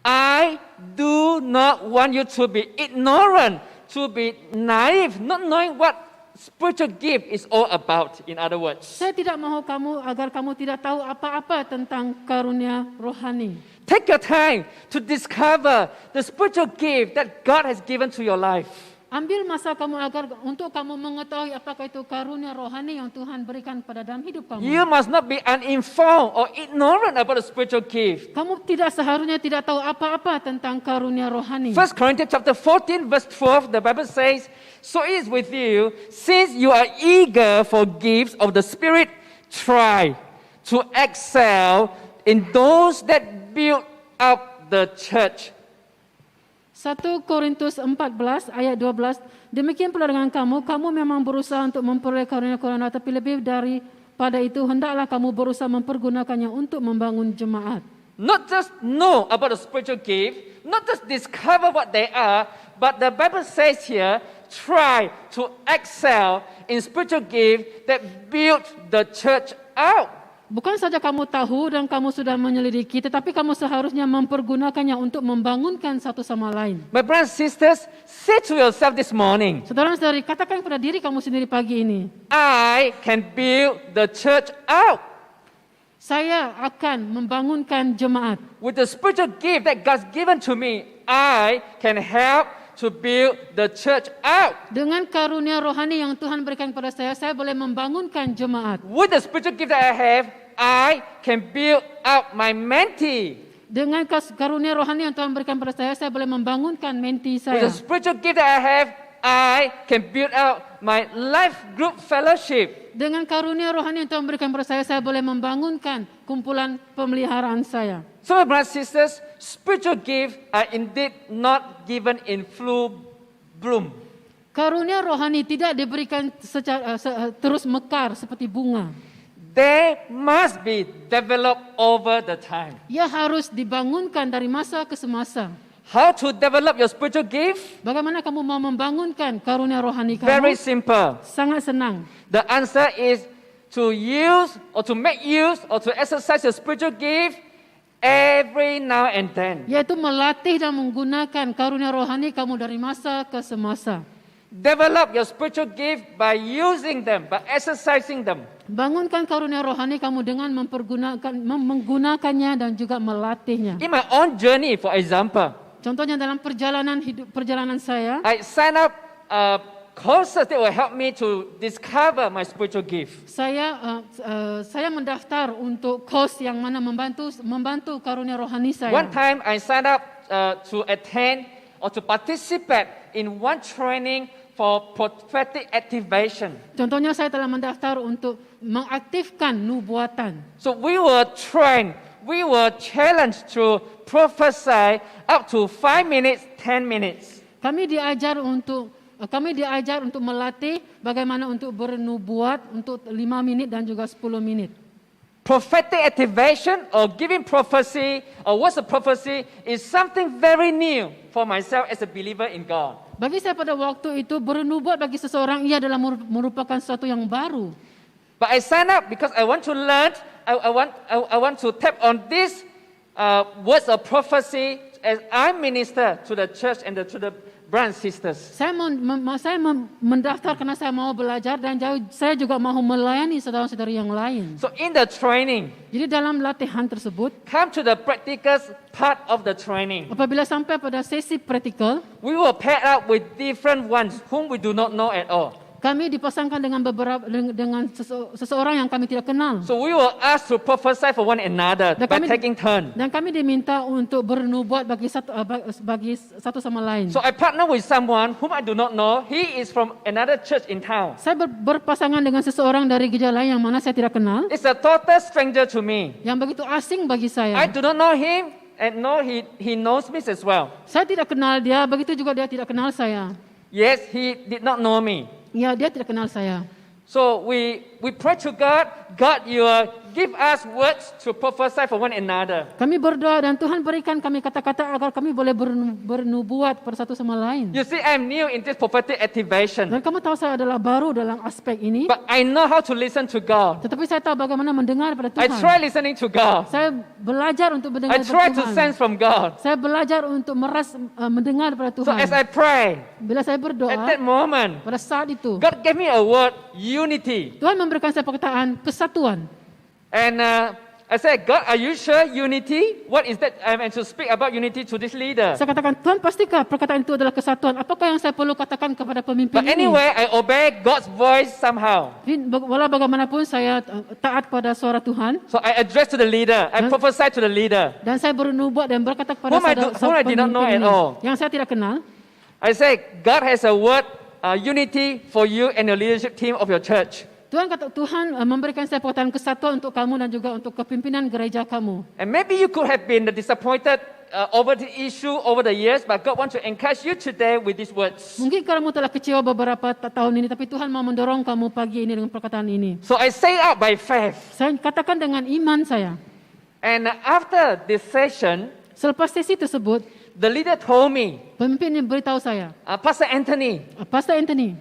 I do not want you to be ignorant, to be naive, not knowing what spiritual gift is all about, in other words. Saya tidak mahu agar kamu tidak tahu apa-apa tentang karunia rohani. Take your time to discover the spiritual gift that God has given to your life. Ambil masa kamu untuk kamu mengetahui apakah itu karunia rohani yang Tuhan berikan pada dalam hidup kamu. You must not be uninformed or ignorant about the spiritual gift. Kamu seharusnya tidak tahu apa-apa tentang karunia rohani. 1 Corinthians chapter 14 verse 12, the Bible says, so it is with you, since you are eager for gifts of the Spirit, try to excel in those that build up the church. 1 Korintus 14 ayat 12, demikian pula dengan kamu memang berusaha untuk memperoleh karunia-karunia, tapi lebih daripada itu hendaklah kamu berusaha mempergunakannya untuk membangun jemaat. Not just know about the spiritual gift, not just discover what they are, but the Bible says here, try to excel in spiritual gift that build the church out. Bukan saja kamu tahu dan kamu sudah menyelidiki, tetapi kamu seharusnya mempergunakannya untuk membangunkan satu sama lain. My brothers and sisters, say to yourself this morning, Saudara-saudari, katakan kepada diri kamu sendiri pagi ini, I can build the church out. saya akan membangunkan jemaat. With the spiritual gift that God's given to me, I can help to build the church out. Dengan karunia rohani yang Tuhan berikan kepada saya boleh membangunkan jemaat. With the spiritual gift that I have, I can build up my mentee. Dengan karunia rohani yang Tuhan berikan pada saya boleh membangunkan menti With saya. the spiritual gift that I have, I can build out my life group fellowship. Dengan karunia rohani yang Tuhan berikan pada saya boleh membangunkan kumpulan pemeliharaan saya. So, my brothers and sisters, spiritual gifts are indeed not given in full bloom. Karunia rohani tidak diberikan secara terus mekar seperti bunga. They must be developed over the time. Ia harus dibangunkan dari masa ke semasa. How to develop your spiritual gift? Bagaimana kamu mau membangunkan karunia rohani Very kamu? simple. Sangat senang. The answer is to use or to make use or to exercise your spiritual gift every now and then. Yaitu melatih dan menggunakan karunia rohani kamu dari masa ke semasa. Develop your spiritual gift by using them, by exercising them. Bangunkan karunia rohani kamu dengan menggunakannya dan juga melatihnya. In my own journey, for example, Contohnya dalam perjalanan saya, I sign up courses that will help me to discover my spiritual gift. saya mendaftar untuk course yang mana membantu karunia rohani saya. One time I signed up to attend or to participate in one training for prophetic activation. Contohnya saya telah mendaftar untuk mengaktifkan nubuatan. So we were trained, we were challenged to prophesy up to 5 minutes, 10 minutes. Kami diajar untuk melatih bagaimana untuk bernubuat untuk 5 minit dan juga 10 menit. Prophetic activation or giving prophecy or what's a prophecy is something very new for myself as a believer in God. Bagi saya pada waktu itu bernubuat bagi seseorang ia adalah merupakan sesuatu yang baru. But I sign up because I want to learn, I want to tap on this words of prophecy as I minister to the church and to the brothers and sisters. Saya mendaftar karena saya mau belajar dan saya juga mau melayani saudara-saudari yang lain. So in the training, Jadi dalam latihan tersebut, come to the practical part of the training. apabila sampai pada sesi praktikal, We were paired up with different ones whom we do not know at all. kami dipasangkan dengan seseorang yang kami tidak kenal. So we were asked to prophesy for one another Dan by taking turn. Dan kami diminta untuk bernubuat bagi satu sama lain. So I partner with someone whom I do not know. He is from another church in town. Saya berpasangan dengan seseorang dari gereja lain yang mana saya tidak kenal, It's a total stranger to me. yang begitu asing bagi I saya. do not know him and no, he knows me as well. Saya tidak kenal dia, begitu juga dia tidak kenal saya. Yes, he did not know me. Ya, dia tidak kenal saya. So we pray to God. God, you give us words to prophesy for one another. Kami berdoa dan Tuhan berikan kami kata-kata agar kami boleh bernubuat pada satu sama lain. You see, I'm new in this prophetic activation, Dan kamu tahu saya adalah baru dalam aspek ini, but I know how to listen to God. tetapi saya tahu bagaimana mendengar pada I try Tuhan. listening to God. Saya belajar untuk mendengar I pada try to Tuhan. sense from God. Saya belajar untuk mendengar pada So as Tuhan. I pray, Bila saya at that berdoa, moment, pada saat itu, God gave me a word, unity. Tuhan memberikan saya perkataan kesatuan. And I said, God, are you sure unity? What is that? I'm to speak about unity to this leader. Saya katakan, Tuhan pastikah perkataan itu adalah kesatuan? Apakah yang saya perlu katakan kepada pemimpin But ini? anyway, I obey God's voice somehow. Walau bagaimanapun saya taat pada suara Tuhan. So I address to the leader. I prophesy to the leader. Dan saya bernubuat dan berkata kepada Whom I did not know at all. yang saya tidak kenal. I say, God has a word, unity for you and your leadership team of your church. Tuhan memberikan saya perkataan kesatuan untuk kamu dan juga untuk kepimpinan gereja kamu. And maybe you could have been disappointed over the issue over the years, but God wants to encourage you today with these words. Mungkin kamu telah kecewa beberapa tahun ini, tapi Tuhan mau mendorong kamu pagi ini dengan perkataan ini. So I say out by faith. Saya katakan dengan iman saya. And after this session, Selepas sesi tersebut, the leader told me, pemimpin ini beritahu saya, Pastor Anthony, Pastor Anthony,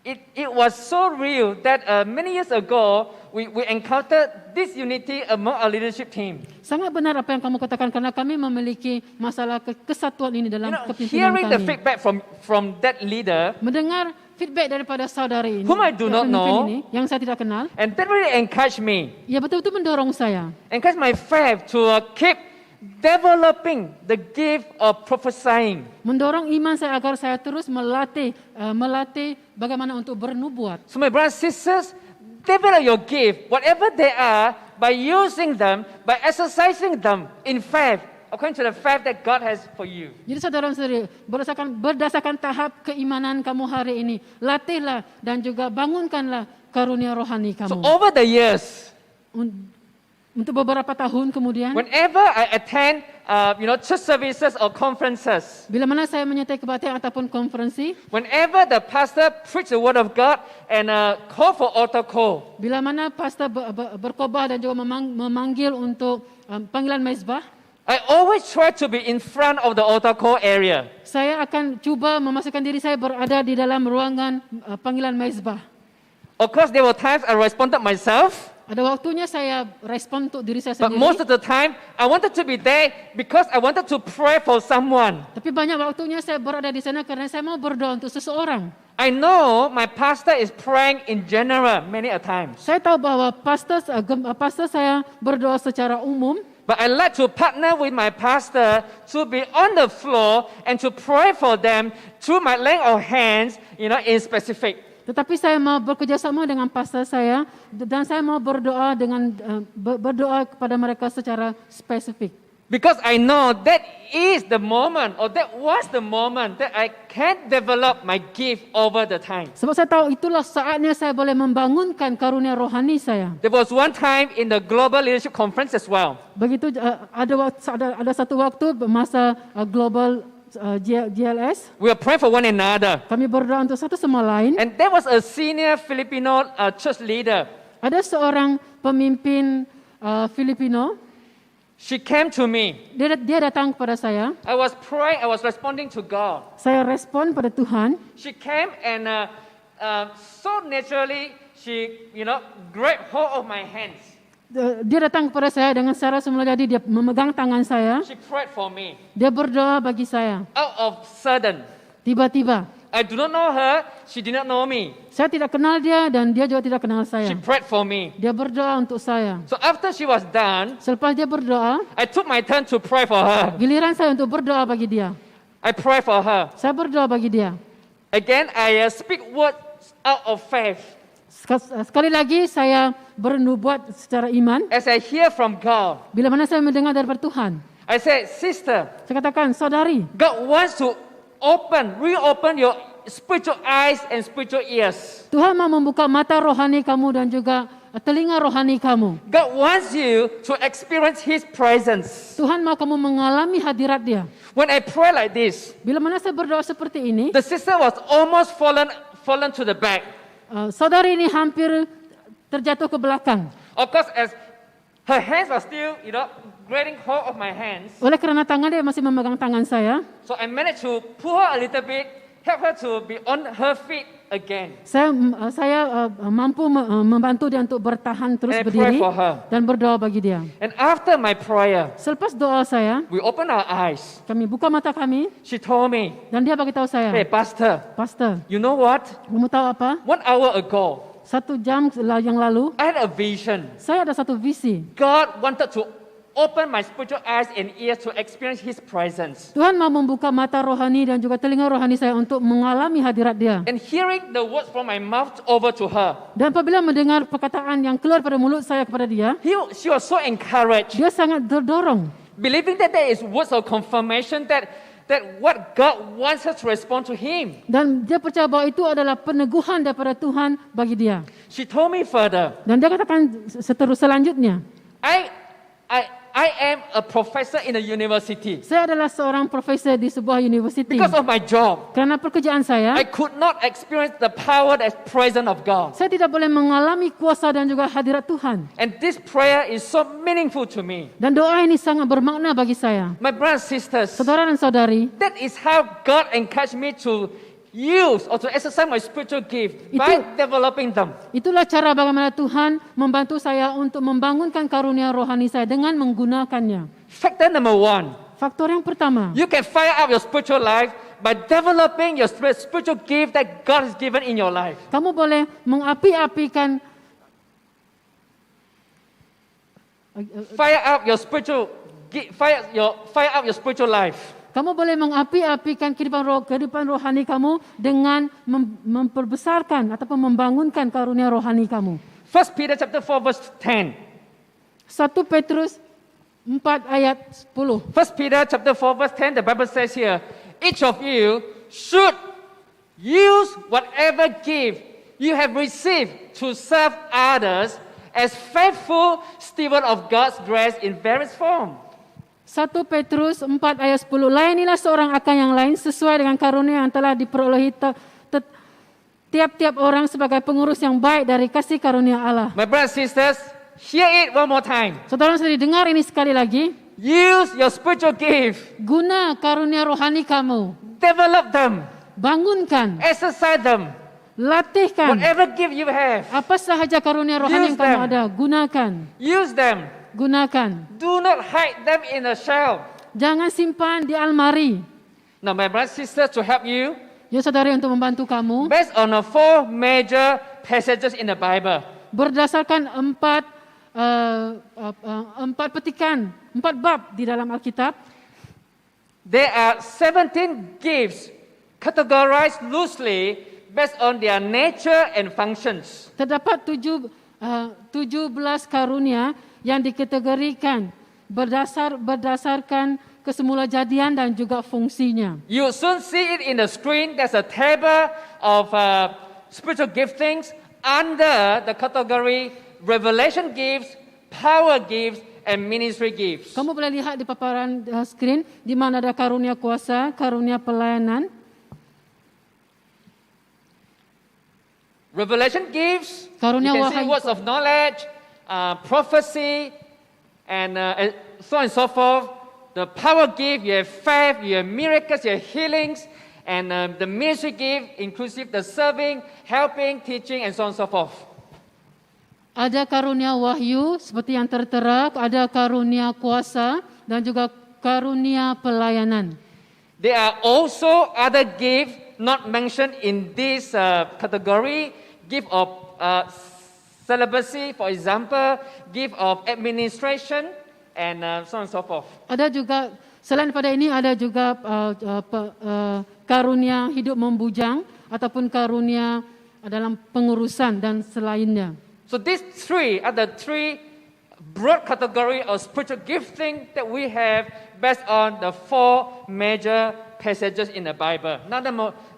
it was so real that many years ago, we encountered this unity among our leadership team. sangat benar apa yang kamu katakan karena kami memiliki masalah kesatuan ini dalam kepimpinan Hearing the kami. feedback from that leader, Mendengar feedback daripada saudari ini, Whom I do not pemimpin know. ini, yang saya tidak kenal, and that really encouraged me, ia betul-betul mendorong saya, encouraged my faith to keep developing the gift of prophesying. mendorong iman saya agar saya terus melatih bagaimana untuk bernubuat. So my brothers and sisters, develop your gift, whatever they are, by using them, by exercising them in faith, according to the faith that God has for you. Jadi saudara-saudari, berdasarkan tahap keimanan kamu hari ini, latihlah dan juga bangunkanlah karunia rohani So kamu. over the years, Untuk beberapa tahun kemudian, whenever I attend, church services or conferences, bila mana saya menyertai kebaktian ataupun konferensi, whenever the pastor preach the word of God and call for altar call, bila mana pastor berkhotbah dan juga memanggil untuk panggilan mezbah, I always try to be in front of the altar call area. saya akan cuba memasukkan diri saya berada di dalam ruangan panggilan mezbah. Of course, there were times I responded myself, Ada waktunya saya respon untuk diri saya but sendiri. most of the time, I wanted to be there because I wanted to pray for someone. Tapi banyak waktunya saya berada di sana karena saya mau berdoa untuk seseorang. I know my pastor is praying in general many a times, Saya tahu bahwa pastor saya berdoa secara umum, but I like to partner with my pastor to be on the floor and to pray for them through my laying of hands, in specific. tetapi saya mau bekerjasama dengan pastor saya dan saya mau berdoa berdoa kepada mereka secara spesifik. Because I know that is the moment, or that was the moment that I can develop my gift over the time. Sebab saya tahu itulah saatnya saya boleh membangunkan karunia rohani saya. There was one time in the Global Leadership Conference as well. Begitu ada satu waktu masa global GLS, We were praying for one another. kami berdoa untuk satu sama lain. And there was a senior Filipino church leader. Ada seorang pemimpin Filipino, She came to me. dia datang kepada saya. I was praying, I was responding to God. Saya respon pada Tuhan. She came and so naturally, she, grabbed hold of my hands. Dia datang kepada saya dengan secara semula jadi dia memegang tangan saya. She prayed for me. Dia berdoa bagi saya. Out of sudden, Tiba-tiba, I do not know her, she did not know me. saya tidak kenal dia dan dia juga tidak kenal She saya. prayed for me. Dia berdoa untuk saya. So after she was done, Selepas dia berdoa, I took my turn to pray for her. giliran saya untuk berdoa bagi dia. I pray for her. Saya berdoa bagi dia. Again, I speak words out of faith Sekali lagi saya bernubuat secara iman. as I hear from God. Bila mana saya mendengar daripada Tuhan, I said, sister, saya katakan, saudari, God wants to reopen your spiritual eyes and spiritual ears. Tuhan mau membuka mata rohani kamu dan juga telinga rohani kamu. God wants you to experience His presence. Tuhan mau kamu mengalami hadirat dia. When I pray like this, Bila mana saya berdoa seperti ini, the sister was almost fallen to the back. saudari ini hampir terjatuh ke belakang. Of course, as her hands were still, grabbing hold of my hands, Oleh kerana tangan dia masih memegang tangan saya, so I managed to pull her a little bit, help her to be on her feet again. saya mampu membantu dia untuk bertahan terus And I berdiri pray for her. dan berdoa bagi dia. And after my prayer, Selepas doa saya, we opened our eyes. kami buka mata kami She told me, dan dia beritahu saya, hey, Pastor, Pastor, you know what? kamu tahu apa? 1 hour ago, 1 jam yang lalu, I had a vision. saya ada satu visi. God wanted to open my spiritual eyes and ears to experience His presence. Tuhan mau membuka mata rohani dan juga telinga rohani saya untuk mengalami hadirat dia. And hearing the words from my mouth over to her, Dan apabila mendengar perkataan yang keluar pada mulut saya kepada dia, she was so encouraged, dia sangat terdorong. believing that there is words of confirmation that what God wants her to respond to Him. Dan dia percaya bahwa itu adalah peneguhan daripada Tuhan bagi dia. She told me further, Dan dia katakan selanjutnya, I am a professor in a university. saya adalah seorang profesor di sebuah universiti. Because of my job, Kerana pekerjaan saya, I could not experience the power that's present of God. saya tidak boleh mengalami kuasa dan juga hadirat Tuhan. And this prayer is so meaningful to me. Dan doa ini sangat bermakna bagi saya. My brothers and sisters, Saudara dan saudari, that is how God encouraged me to use or to exercise my spiritual gift by developing them. itulah cara bagaimana Tuhan membantu saya untuk membangunkan karunia rohani saya dengan menggunakannya. Factor number 1, Faktor yang pertama, you can fire up your spiritual life by developing your spiritual gift that God has given in your life. kamu boleh mengapi-apikan Fire up your spiritual fire up your spiritual life. kamu boleh mengapi-apikan kehidupan rohani kamu dengan memperbesarkan ataupun membangunkan karunia rohani kamu. 1 Peter chapter 4 verse 10. 1 Petrus 4 ayat 10. 1 Peter chapter 4 verse 10, the Bible says here, each of you should use whatever gift you have received to serve others as faithful steward of God's grace in various form. 1 Petrus 4 ayat 10. Layanilah seorang akan yang lain sesuai dengan karunia yang telah diperolehi tiap-tiap orang sebagai pengurus yang baik dari kasih karunia Allah. My brothers and sisters, hear it one more time. Saudara-saudari, dengar ini sekali lagi. Use your spiritual gift. Guna karunia rohani kamu. Develop them. Bangunkan. Exercise them. Latihkan. Whatever gift you have, Apa sahaja karunia rohani Use yang kamu them. ada. Gunakan. use them. Gunakan. Do not hide them in a shelf. Jangan simpan di almari. Now, my brothers and sisters, to help you, Ya saudari, untuk membantu kamu. based on the 4 major passages in the Bible, Berdasarkan 4 petikan, 4 bab di dalam Alkitab. there are 17 gifts categorized loosely based on their nature and functions. Terdapat 17 karunia yang dikategorikan berdasarkan kesemulajadian dan juga fungsinya. You soon see it in the screen. There's a table of spiritual giftings under the category revelation gifts, power gifts, and ministry gifts. Kamu boleh lihat di paparan skrin di mana ada karunia kuasa, karunia pelayanan. Revelation gifts, Karunia you can see wahyu. words of knowledge, prophecy, and so on and so forth. The power gift, you have faith, you have miracles, you have healings, and the ministry gift, inclusive the serving, helping, teaching, and so on and so forth. Ada karunia wahyu seperti yang tertera, ada karunia kuasa dan juga karunia pelayanan. There are also other gifts not mentioned in this category. Gift of celibacy, for example, gift of administration, and so on and so forth. Ada juga selain pada ini ada juga karunia hidup membujang ataupun karunia dalam pengurusan dan selainnya. So these 3 are the 3 broad category of spiritual gifting that we have based on the 4 major passages in the Bible. Now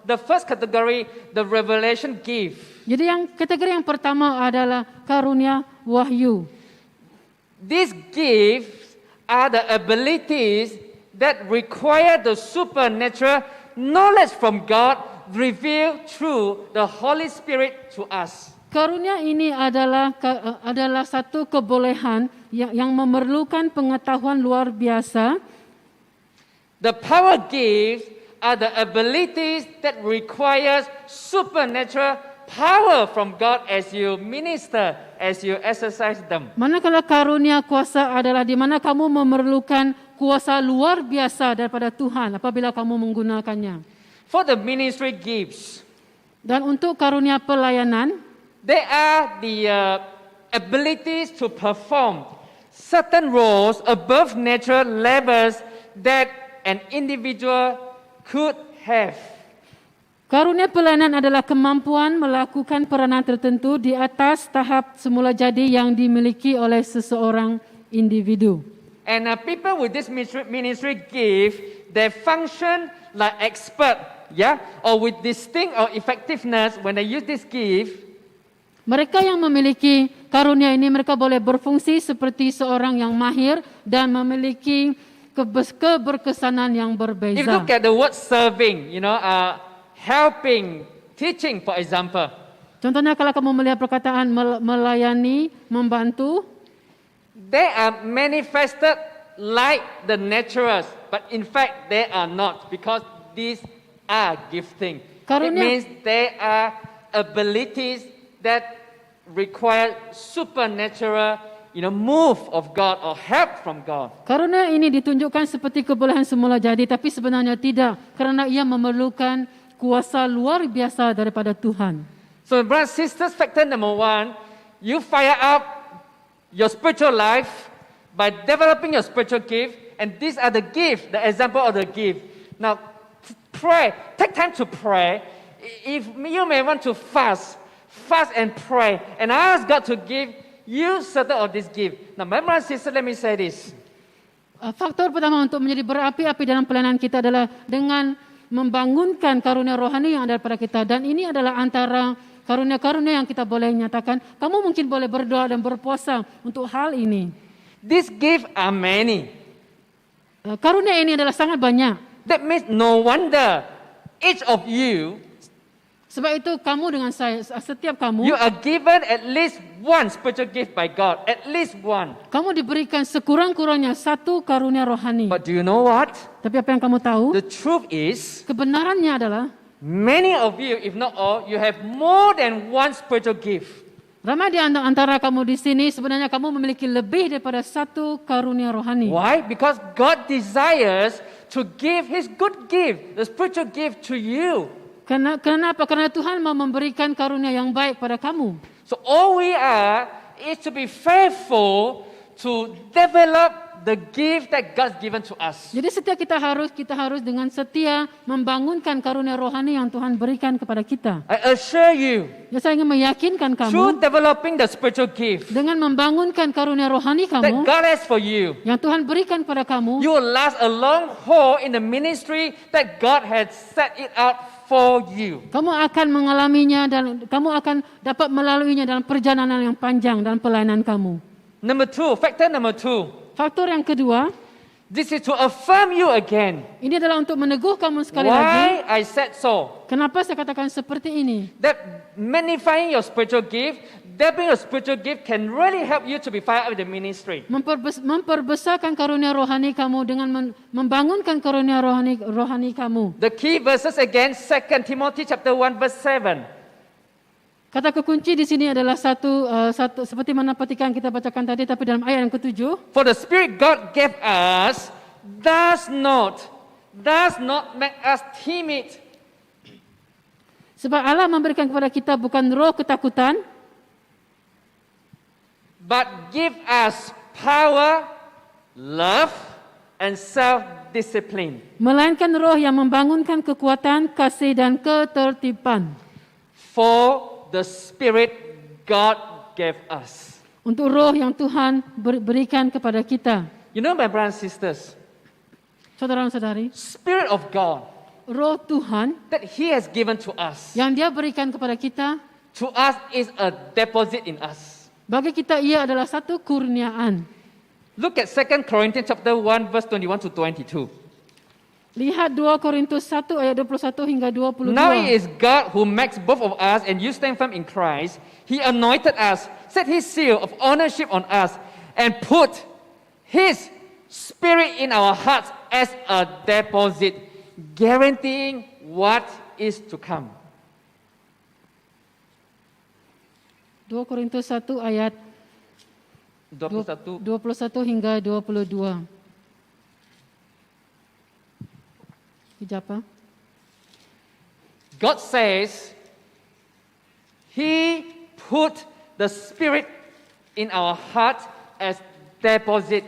the first category, the revelation gift. Jadi kategori yang pertama adalah karunia wahyu. These gifts are the abilities that require the supernatural knowledge from God revealed through the Holy Spirit to us. Karunia ini adalah satu kebolehan yang memerlukan pengetahuan luar biasa. The power gifts are the abilities that requires supernatural power from God as you minister, as you exercise them. Manakala karunia kuasa adalah di mana kamu memerlukan kuasa luar biasa daripada Tuhan apabila kamu menggunakannya. For the ministry gifts, Dan untuk karunia pelayanan, they are the abilities to perform certain roles above natural levels that an individual could have. karunia pelayanan adalah kemampuan melakukan peranan tertentu di atas tahap semula jadi yang dimiliki oleh seseorang individu. And people with this ministry gift, they function like expert, or with distinct or effectiveness when they use this gift. Mereka yang memiliki karunia ini mereka boleh berfungsi seperti seorang yang mahir dan memiliki keberkesanan yang If you berbeza. look at the word serving, helping, teaching, for example, Contohnya kalau kamu melihat perkataan melayani, membantu, they are manifested like the naturals, but in fact they are not, because these are gifting. It Karunia- means they are abilities that require supernatural, move of God or help from God. karunia ini ditunjukkan seperti kebolehan semula jadi, tapi sebenarnya tidak, kerana ia memerlukan kuasa luar biasa daripada Tuhan. So, brothers and sisters, factor number 1, you fire up your spiritual life by developing your spiritual gift, and these are the gift, the example of the gift. Now, pray, take time to pray. If you may want to fast and pray, and ask God to give you settle all this gift. Now, my brother and sister, let me say this. Faktor pertama untuk menjadi berapi-api dalam pelayanan kita adalah dengan membangunkan karunia rohani yang ada pada kita. Dan ini adalah antara karunia-karunia yang kita boleh nyatakan. Kamu mungkin boleh berdoa dan berpuasa untuk hal ini. These gifts are many. Karunia ini adalah sangat banyak. That means no wonder each of you, Sebab itu kamu dengan saya, setiap kamu, you are given at least one spiritual gift by God. At least one. kamu diberikan sekurang-kurangnya satu karunia rohani. But do you know what? Tapi apa yang kamu tahu? The truth is, Kebenarannya adalah many of you, if not all, you have more than one spiritual gift. ramai di antara kamu di sini sebenarnya kamu memiliki lebih daripada satu karunia rohani. Why? Because God desires to give His good gift, the spiritual gift to you. Kenapa? Karena Tuhan mau memberikan karunia yang baik pada kamu. So all we are is to be faithful to develop the gift that God's given to us. Jadi setiap kita harus dengan setia membangunkan karunia rohani yang Tuhan berikan kepada kita. I assure you, Ya, saya ingin meyakinkan through kamu developing the spiritual gift dengan membangunkan karunia rohani that kamu God has for you, yang Tuhan berikan kepada kamu, you will last a long haul in the ministry that God has set it out for you. kamu akan mengalaminya dan kamu akan dapat melaluinya dalam perjalanan yang panjang dalam pelayanan kamu. Factor number two, Faktor yang kedua, this is to affirm you again. ini adalah untuk meneguh kamu sekali lagi. Why I said so. Kenapa saya katakan seperti ini? That magnifying your spiritual gift, developing your spiritual gift can really help you to be fired up with the ministry. Memperbesarkan karunia rohani kamu dengan membangunkan karunia rohani kamu. The key verses again, 2 Timothy chapter 1 verse 7. Kata kekunci di sini adalah satu seperti mana petikan kita bacakan tadi, tapi dalam ayat yang ke-7. For the Spirit God gave us does not make us timid, Sebab Allah memberikan kepada kita bukan roh ketakutan, but give us power, love, and self-discipline. melainkan roh yang membangunkan kekuatan, kasih dan ketertiban. For the Spirit God gave us. Untuk roh yang Tuhan berikan kepada kita. You know, my brothers and sisters, Saudara-saudari, Spirit of God roh Tuhan that He has given to us, yang Dia berikan kepada kita, to us is a deposit in us. bagi kita ia adalah satu kurniaan. Look at 2 Corinthians chapter 1 verse 21 to 22. Lihat 2 Korintus 1 ayat 21 hingga 22. Now it is God who makes both of us and you stand firm in Christ. He anointed us, set His seal of ownership on us, and put His Spirit in our hearts as a deposit, guaranteeing what is to come. 2 Korintus 1 ayat 21. 21 hingga 22. Apa? God says He put the Spirit in our heart as deposit,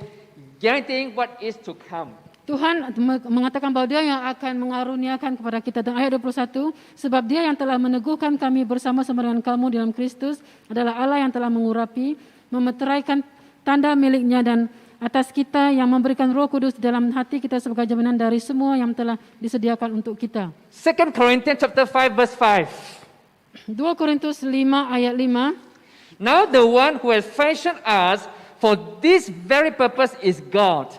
guaranteeing what is to come. Tuhan mengatakan bahwa Dia yang akan mengaruniakan kepada kita. Dan ayat 21, sebab Dia yang telah meneguhkan kami bersama-sama dengan kamu dalam Kristus adalah Allah yang telah mengurapi, memeteraikan tanda miliknya dan atas kita, yang memberikan Roh Kudus dalam hati kita sebagai jaminan dari semua yang telah disediakan untuk kita. 2 Corinthians chapter 5 verse 5. 2 Korintus 5 ayat 5. Now the one who has fashioned us for this very purpose is God,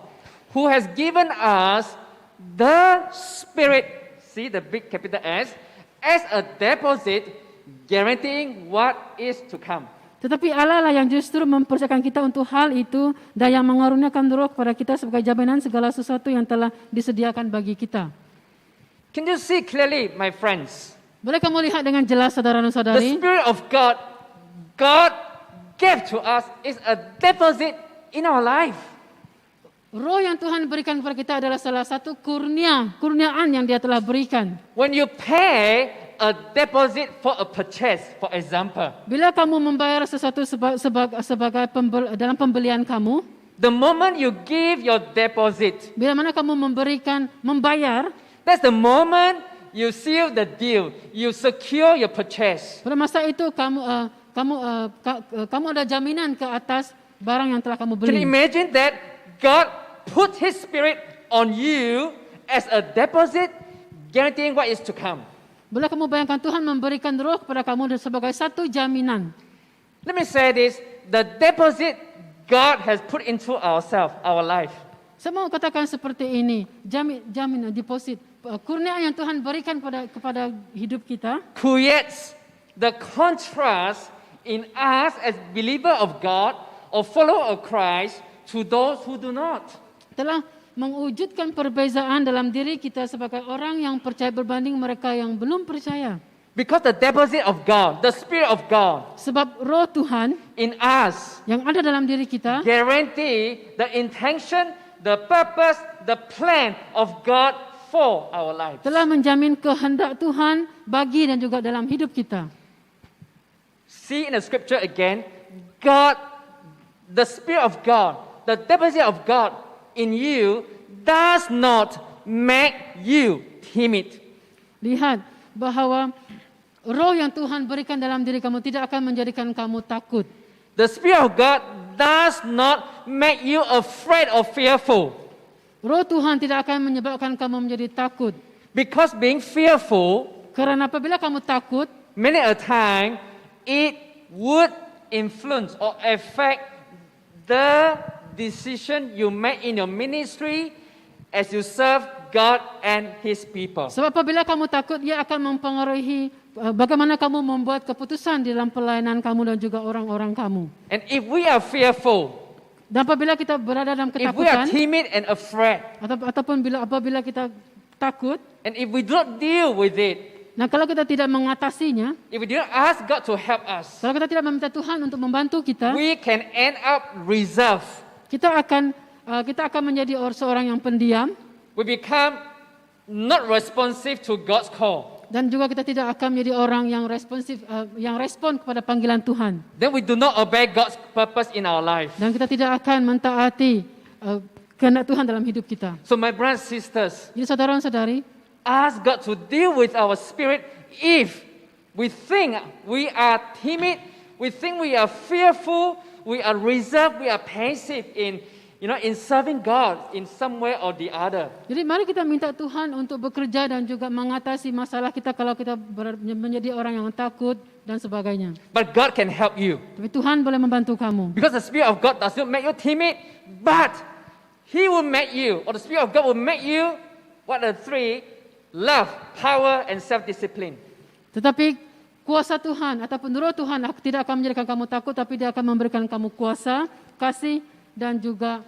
who has given us the Spirit, see the big capital S, as a deposit, guaranteeing what is to come. Tetapi Allah lah yang justru mempersiapkan kita untuk hal itu dan yang mengaruniakan Roh kepada kita sebagai jaminan segala sesuatu yang telah disediakan bagi kita. Can you see clearly, my friends? Boleh kamu lihat dengan jelas, saudara dan The saudari? Spirit of God gave to us is a deposit in our life. Roh yang Tuhan berikan kepada kita adalah salah satu kurniaan yang Dia telah berikan. When you pay a deposit for a purchase, for example, Bila kamu membayar sesuatu sebagai dalam pembelian kamu, the moment you give your deposit, bila mana kamu membayar, that's the moment you seal the deal, you secure your purchase. pada masa itu kamu ada jaminan ke atas barang yang telah kamu Can you beli. imagine that God put His Spirit on you as a deposit, guaranteeing what is to come? Boleh kamu bayangkan Tuhan memberikan roh kepada kamu sebagai satu jaminan. Let me say this, the deposit God has put into ourselves, our life. Saya mau katakan seperti ini, jaminan deposit, kurnia yang Tuhan berikan kepada hidup kita Creates the contrast in us as believer of God or follower of Christ to those who do not. telah mewujudkan perbezaan dalam diri kita sebagai orang yang percaya berbanding mereka yang belum percaya. Because the deposit of God, the Spirit of God Sebab roh Tuhan in us yang ada dalam diri kita guarantee the intention, the purpose, the plan of God for our lives. telah menjamin kehendak Tuhan bagi dan juga dalam hidup kita. See in the scripture again, God, the Spirit of God, the deposit of God in you does not make you timid. Lihat bahawa roh yang Tuhan berikan dalam diri kamu tidak akan menjadikan kamu takut. The Spirit of God does not make you afraid or fearful. Roh Tuhan tidak akan menyebabkan kamu menjadi takut. Because being fearful, Kerana apabila kamu takut, many a time, it would influence or affect the decision you make in your ministry as you serve God and His people. sebab apabila kamu takut, ia akan mempengaruhi bagaimana kamu membuat keputusan di dalam pelayanan kamu dan juga orang-orang kamu. And if we are fearful, Dan apabila kita berada dalam if we are ketakutan, timid and afraid, ataupun apabila kita takut, and if we do not deal with it, nah kalau kita tidak mengatasinya, if we do not ask God to help us, kalau kita tidak meminta Tuhan untuk membantu kita, we can end up reserved. kita akan menjadi seorang yang pendiam We become not responsive to God's call. dan juga kita tidak akan menjadi orang yang responsif, yang respon kepada panggilan Tuhan. Then we do not obey God's purpose in our life. Dan kita tidak akan mentaati kehendak Tuhan dalam hidup kita. So my brothers and sisters, Jadi saudara-saudari, ask God to deal with our spirit if we think we are timid, we think we are fearful, we are reserved, we are passive in serving God in some way or the other. jadi mari kita minta Tuhan untuk bekerja dan juga mengatasi masalah kita kalau kita menjadi orang yang takut dan sebagainya. But God can help you. Tapi Tuhan boleh membantu kamu. Because the Spirit of God does not make you timid, but He will make you, or the Spirit of God will make you, what are the three? Love, power, and self-discipline. Tetapi kuasa Tuhan ataupun roh Tuhan tidak akan menjadikan kamu takut, tapi dia akan memberikan kamu kuasa, kasih, dan juga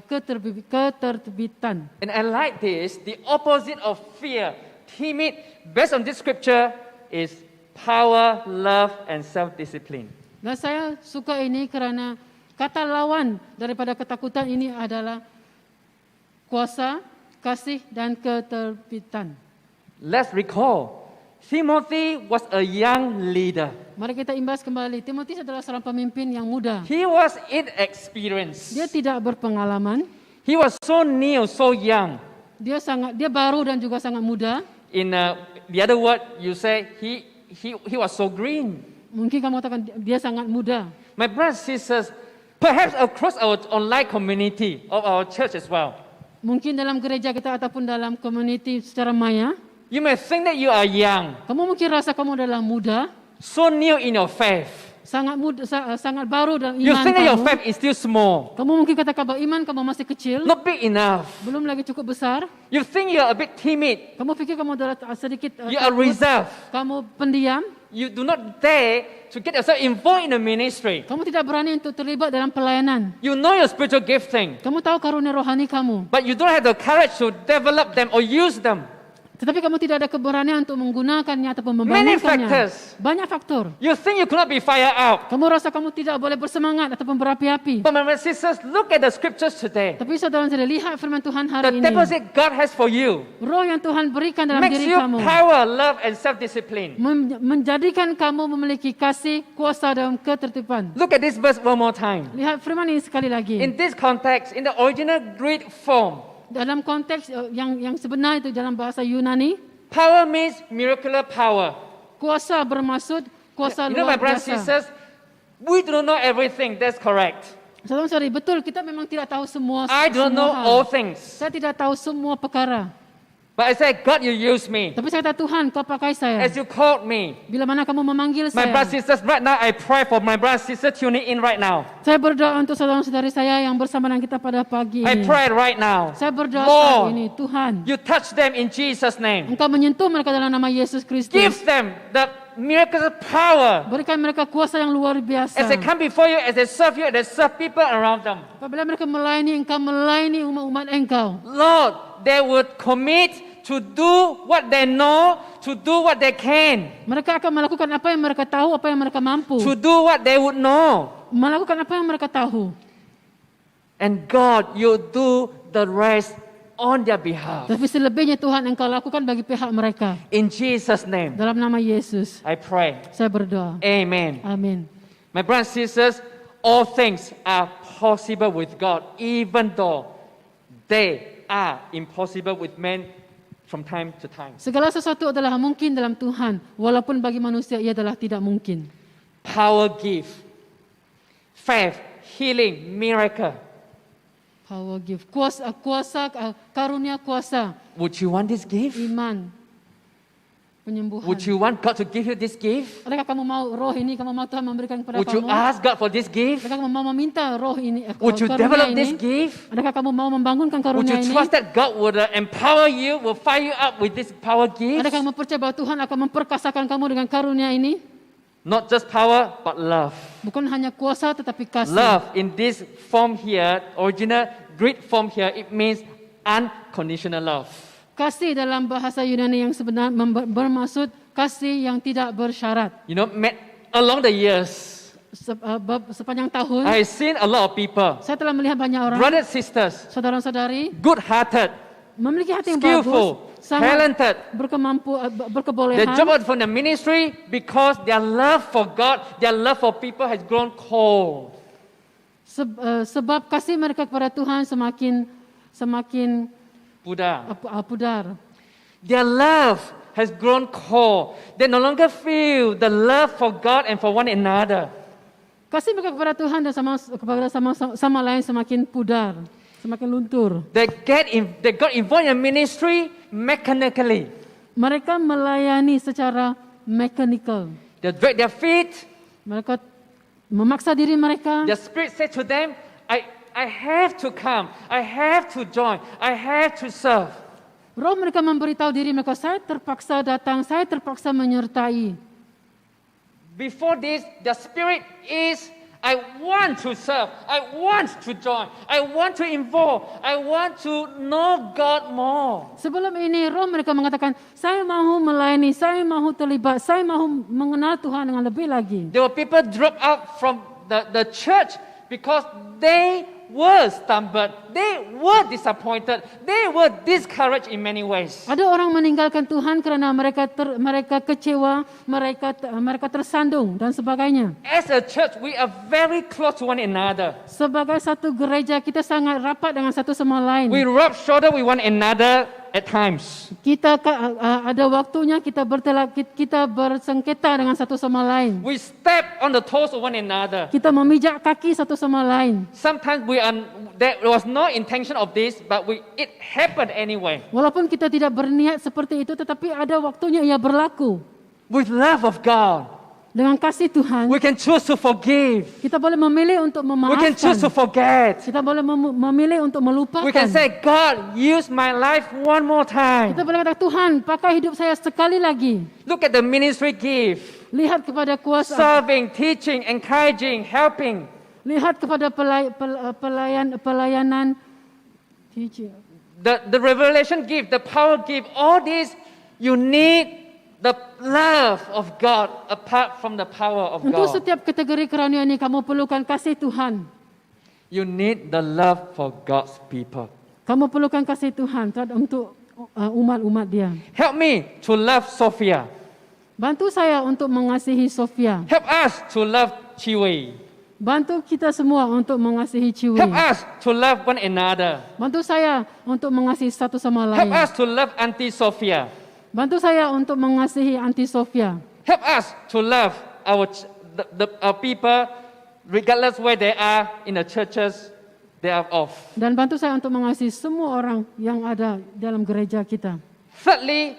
keterbitan. And I like this, the opposite of fear, timid, based on this scripture, is power, love, and self-discipline. Dan saya suka ini kerana kata lawan daripada ketakutan ini adalah kuasa, kasih, dan keterbitan. Let's recall, Timothy was a young leader. Mari kita imbas kembali. Timotius adalah seorang pemimpin yang muda. He was inexperienced. Dia tidak berpengalaman. He was so new, so young. Dia baru dan juga sangat muda. In the other word, you say he was so green. Mungkin kamu katakan dia sangat muda. My brothers and sisters, perhaps across our online community of our church as well, Mungkin dalam gereja kita ataupun dalam community secara maya, you may think that you are young, kamu mungkin rasa kamu adalah muda, so new in your faith. sangat muda, sangat baru dalam You iman think that your kamu. faith is still small, Kamu mungkin katakan bahwa iman kamu masih kecil, not big enough. belum lagi cukup besar. You think you are a bit timid. Kamu pikir kamu adalah sedikit You are reserved. kamu pendiam. You do not dare to get yourself involved in the ministry. Kamu tidak berani untuk terlibat dalam pelayanan. You know your spiritual gifting, Kamu tahu karunia rohani kamu, but you don't have the courage to develop them or use them. tetapi kamu tidak ada keberanian untuk menggunakannya ataupun Many membangunkannya. factors. Banyak faktor. You think you could not be fired out. Kamu rasa kamu tidak boleh bersemangat ataupun berapi-api. But my brothers and sisters, look at the scriptures today. Tapi saudara saya lihat firman Tuhan The hari ini. deposit God has for you Roh yang Tuhan berikan dalam makes diri you kamu power, love, and self-discipline. menjadikan kamu memiliki kasih, kuasa, dan ketertiban. Look at this verse one more time. Lihat firman ini sekali lagi. In this context, in the original Greek form, Dalam konteks yang sebenar itu dalam bahasa Yunani, power means miraculous power. kuasa bermaksud kuasa You know, my luar brothers and biasa. sisters, we do not know everything. That's correct. Saudara-saudari, betul kita memang tidak tahu semua. I don't semua know hal. all things. Saya tidak tahu semua perkara. But I say, God, you use me. Tapi saya kata, Tuhan, kau pakai saya. As you called me. Bila mana kamu memanggil My saya. brothers and sisters, right now I pray for my brothers and sisters tuning in right now. Saya berdoa untuk saudara-saudari saya yang bersama dengan kita pada pagi I ini. pray right now. Saya berdoa Lord, saat ini, Tuhan, you touch them in Jesus' name. Engkau menyentuh mereka dalam nama Yesus Give Kristus. them the miracle power. Berikan mereka kuasa yang luar biasa. As they come before you, as they serve you, as they serve people around them. Apabila mereka melayani Engkau, melayani umat-umat Engkau. Lord, they would commit to do what they know, to do what they can, Mereka akan melakukan apa yang mereka tahu, apa yang mereka mampu. to do what they would know. Melakukan apa yang mereka tahu. And God, you do the rest on their behalf. Tapi selebihnya Tuhan Engkau lakukan bagi pihak mereka. In Jesus' name, Dalam nama Yesus, I pray. saya berdoa. Amen. Amin. My brothers and sisters, all things are possible with God, even though they are impossible with men from time to time. Segala sesuatu adalah mungkin dalam Tuhan, walaupun bagi manusia ia adalah tidak mungkin. Power gift, faith, healing, miracle. Power give, kuasa, karunia kuasa, Would you want this gift? iman, penyembuhan. Would you want God to give you this gift? Adakah kamu mau roh ini, kamu mau Tuhan memberikan kepada Would you kamu? ask God for this gift? Adakah kamu mau meminta roh ini, Would you karunia develop ini? this gift? Adakah kamu mau membangunkan Would karunia you ini? trust that God would empower you, will fire you up with this power gift? Adakah kamu percaya bahwa Tuhan akan memperkasakan kamu dengan karunia ini? Not just power, but love. Bukan hanya kuasa tetapi kasih. Love in this form here, original Greek form here, it means unconditional love. Kasih dalam bahasa Yunani yang sebenar bermaksud kasih yang tidak bersyarat. You know, along the years, Sepanjang tahun, I've seen a lot of people, saya telah melihat banyak orang, brothers, sisters, saudara-saudari, good-hearted, memiliki hati yang skillful, bagus, sangat talented. They berkebolehan. drop out from the ministry because their love for God, their love for people has grown cold. Sebab kasih mereka kepada Tuhan semakin Buddha. pudar. Their love has grown cold. They no longer feel the love for God and for one another. Kasih mereka kepada Tuhan dan kepada sama lain semakin pudar, semakin luntur. They got involved in ministry mechanically. Mereka melayani secara mechanical. They drag their feet. Mereka memaksa diri mereka. Their spirit said to them, I have to come. I have to join. I have to serve. Roh mereka memberitahu diri mereka, saya terpaksa datang, saya terpaksa menyertai. Before this, the spirit is, I want to serve. I want to join. I want to involve. I want to know God more. Sebelum ini roh mereka mengatakan, saya mahu melayani, saya mahu terlibat, saya mahu mengenal Tuhan dengan lebih lagi. There were people drop out from the church because they were stumbled, they were disappointed, they were discouraged in many ways. Ada orang meninggalkan Tuhan kerana mereka kecewa, mereka tersandung dan sebagainya. As a church, we are very close to one another. Sebagai satu gereja, kita sangat rapat dengan satu sama lain. We rub shoulder with one another at times. Kita ada waktunya kita bersengketa dengan satu sama lain. We step on the toes of one another. Kita memijak kaki satu sama lain. Sometimes there was no intention of this, but it happened anyway. Walaupun kita tidak berniat seperti itu, tetapi ada waktunya ia berlaku. With love of God, Dengan kasih Tuhan, we can choose to forgive. kita boleh memilih untuk We can choose to memaafkan. forget. Kita boleh memilih untuk melupakan. We can say, God, use my life one more time. Kita boleh kata, Tuhan, pakai hidup saya sekali lagi. Look at the ministry gift. Lihat kepada kuasa, Serving, teaching, encouraging, helping. lihat kepada pelayanan. The revelation gift, the power gift, all these, you need the love of God apart from the power of Untuk God. setiap kategori karunia ini, kamu perlukan kasih Tuhan. You need the love for God's people. Kamu perlukan kasih Tuhan untuk umat-umat dia. Help me to love Sophia. Bantu saya untuk mengasihi Sofia. Help us to love Chiwei. Bantu kita semua untuk mengasihi Ciwi. Help us to love one another. Bantu saya untuk mengasihi satu sama Help lain. us to love Auntie Sophia. Bantu saya untuk mengasihi Auntie Sofia. Help us to love our people, regardless where they are in the churches, they are off. Dan bantu saya untuk mengasihi semua orang yang ada dalam gereja kita. Thirdly,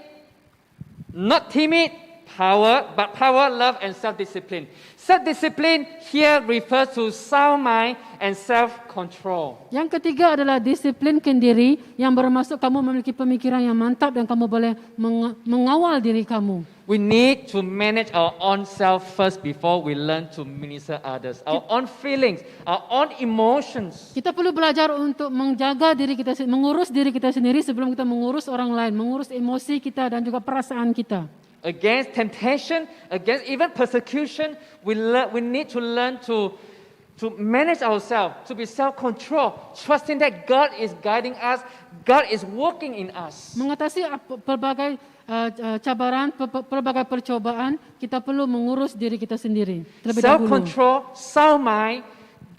not timid, power, but power, love, and self-discipline. Self-discipline here refers to sound mind and self-control. Yang ketiga adalah disiplin diri yang bermaksud kamu memiliki pemikiran yang mantap dan kamu boleh mengawal diri kamu. We need to manage our own self first before we learn to minister others. Our own feelings, our own emotions. Kita perlu belajar untuk menjaga diri kita, mengurus diri kita sendiri sebelum kita mengurus orang lain, mengurus emosi kita dan juga perasaan kita. Against temptation, against even persecution, we need to learn to manage ourselves, to be self-control, trusting that God is guiding us, God is working in us. Mengatasi pelbagai cabaran, pelbagai percobaan, kita perlu mengurus diri kita sendiri terlebih dahulu. Self-control, sound mind,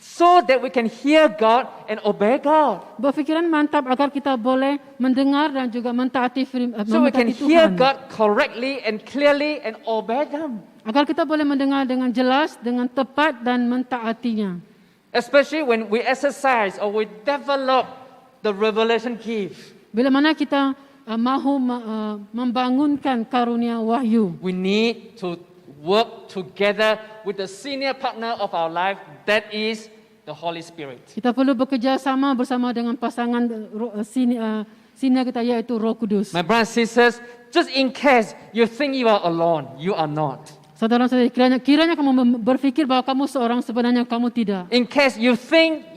so that we can hear God and obey God. Berfikiran mantap agar kita boleh mendengar dan juga mentaati So we can hear Tuhan. God correctly and clearly and obey them. Agar kita boleh mendengar dengan jelas, dengan tepat dan mentaatinya. Especially when we exercise or we develop the revelation gift. Bila mana kita mahu membangunkan karunia wahyu, We need to work together with the senior partner of our life, that is the Holy Spirit. kita perlu bekerja sama bersama dengan pasangan senior kita yaitu Roh Kudus. My brothers and sisters, just in case you think you are alone, you are not. Saudara-saudari, kiranya kamu berfikir bahwa kamu seorang, sebenarnya kamu tidak. In case you think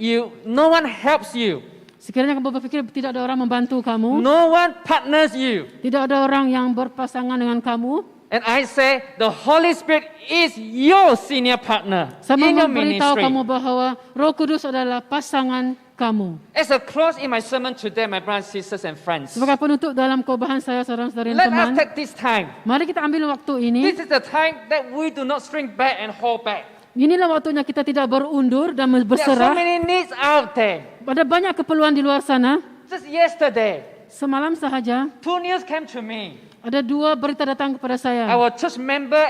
no one helps you, Sekiranya kamu berfikir tidak ada orang membantu kamu, no one partners you, tidak ada orang yang berpasangan dengan kamu, and I say the Holy Spirit is your senior partner saya in mau your memberitahu ministry. kamu bahwa Roh Kudus adalah pasangan kamu. As a close in my sermon today, my brothers, sisters, and friends, Sebagai penutup dalam khotbah saya, saudara-saudari let us teman, take this time. mari kita ambil waktu ini. This is the time that we do not shrink back and hold back. Inilah waktunya kita tidak berundur dan There are so berserah. many needs out there. Ada banyak keperluan di luar sana. Just yesterday, Semalam sahaja 2 news came to me. ada 2 berita datang kepada saya. Our church member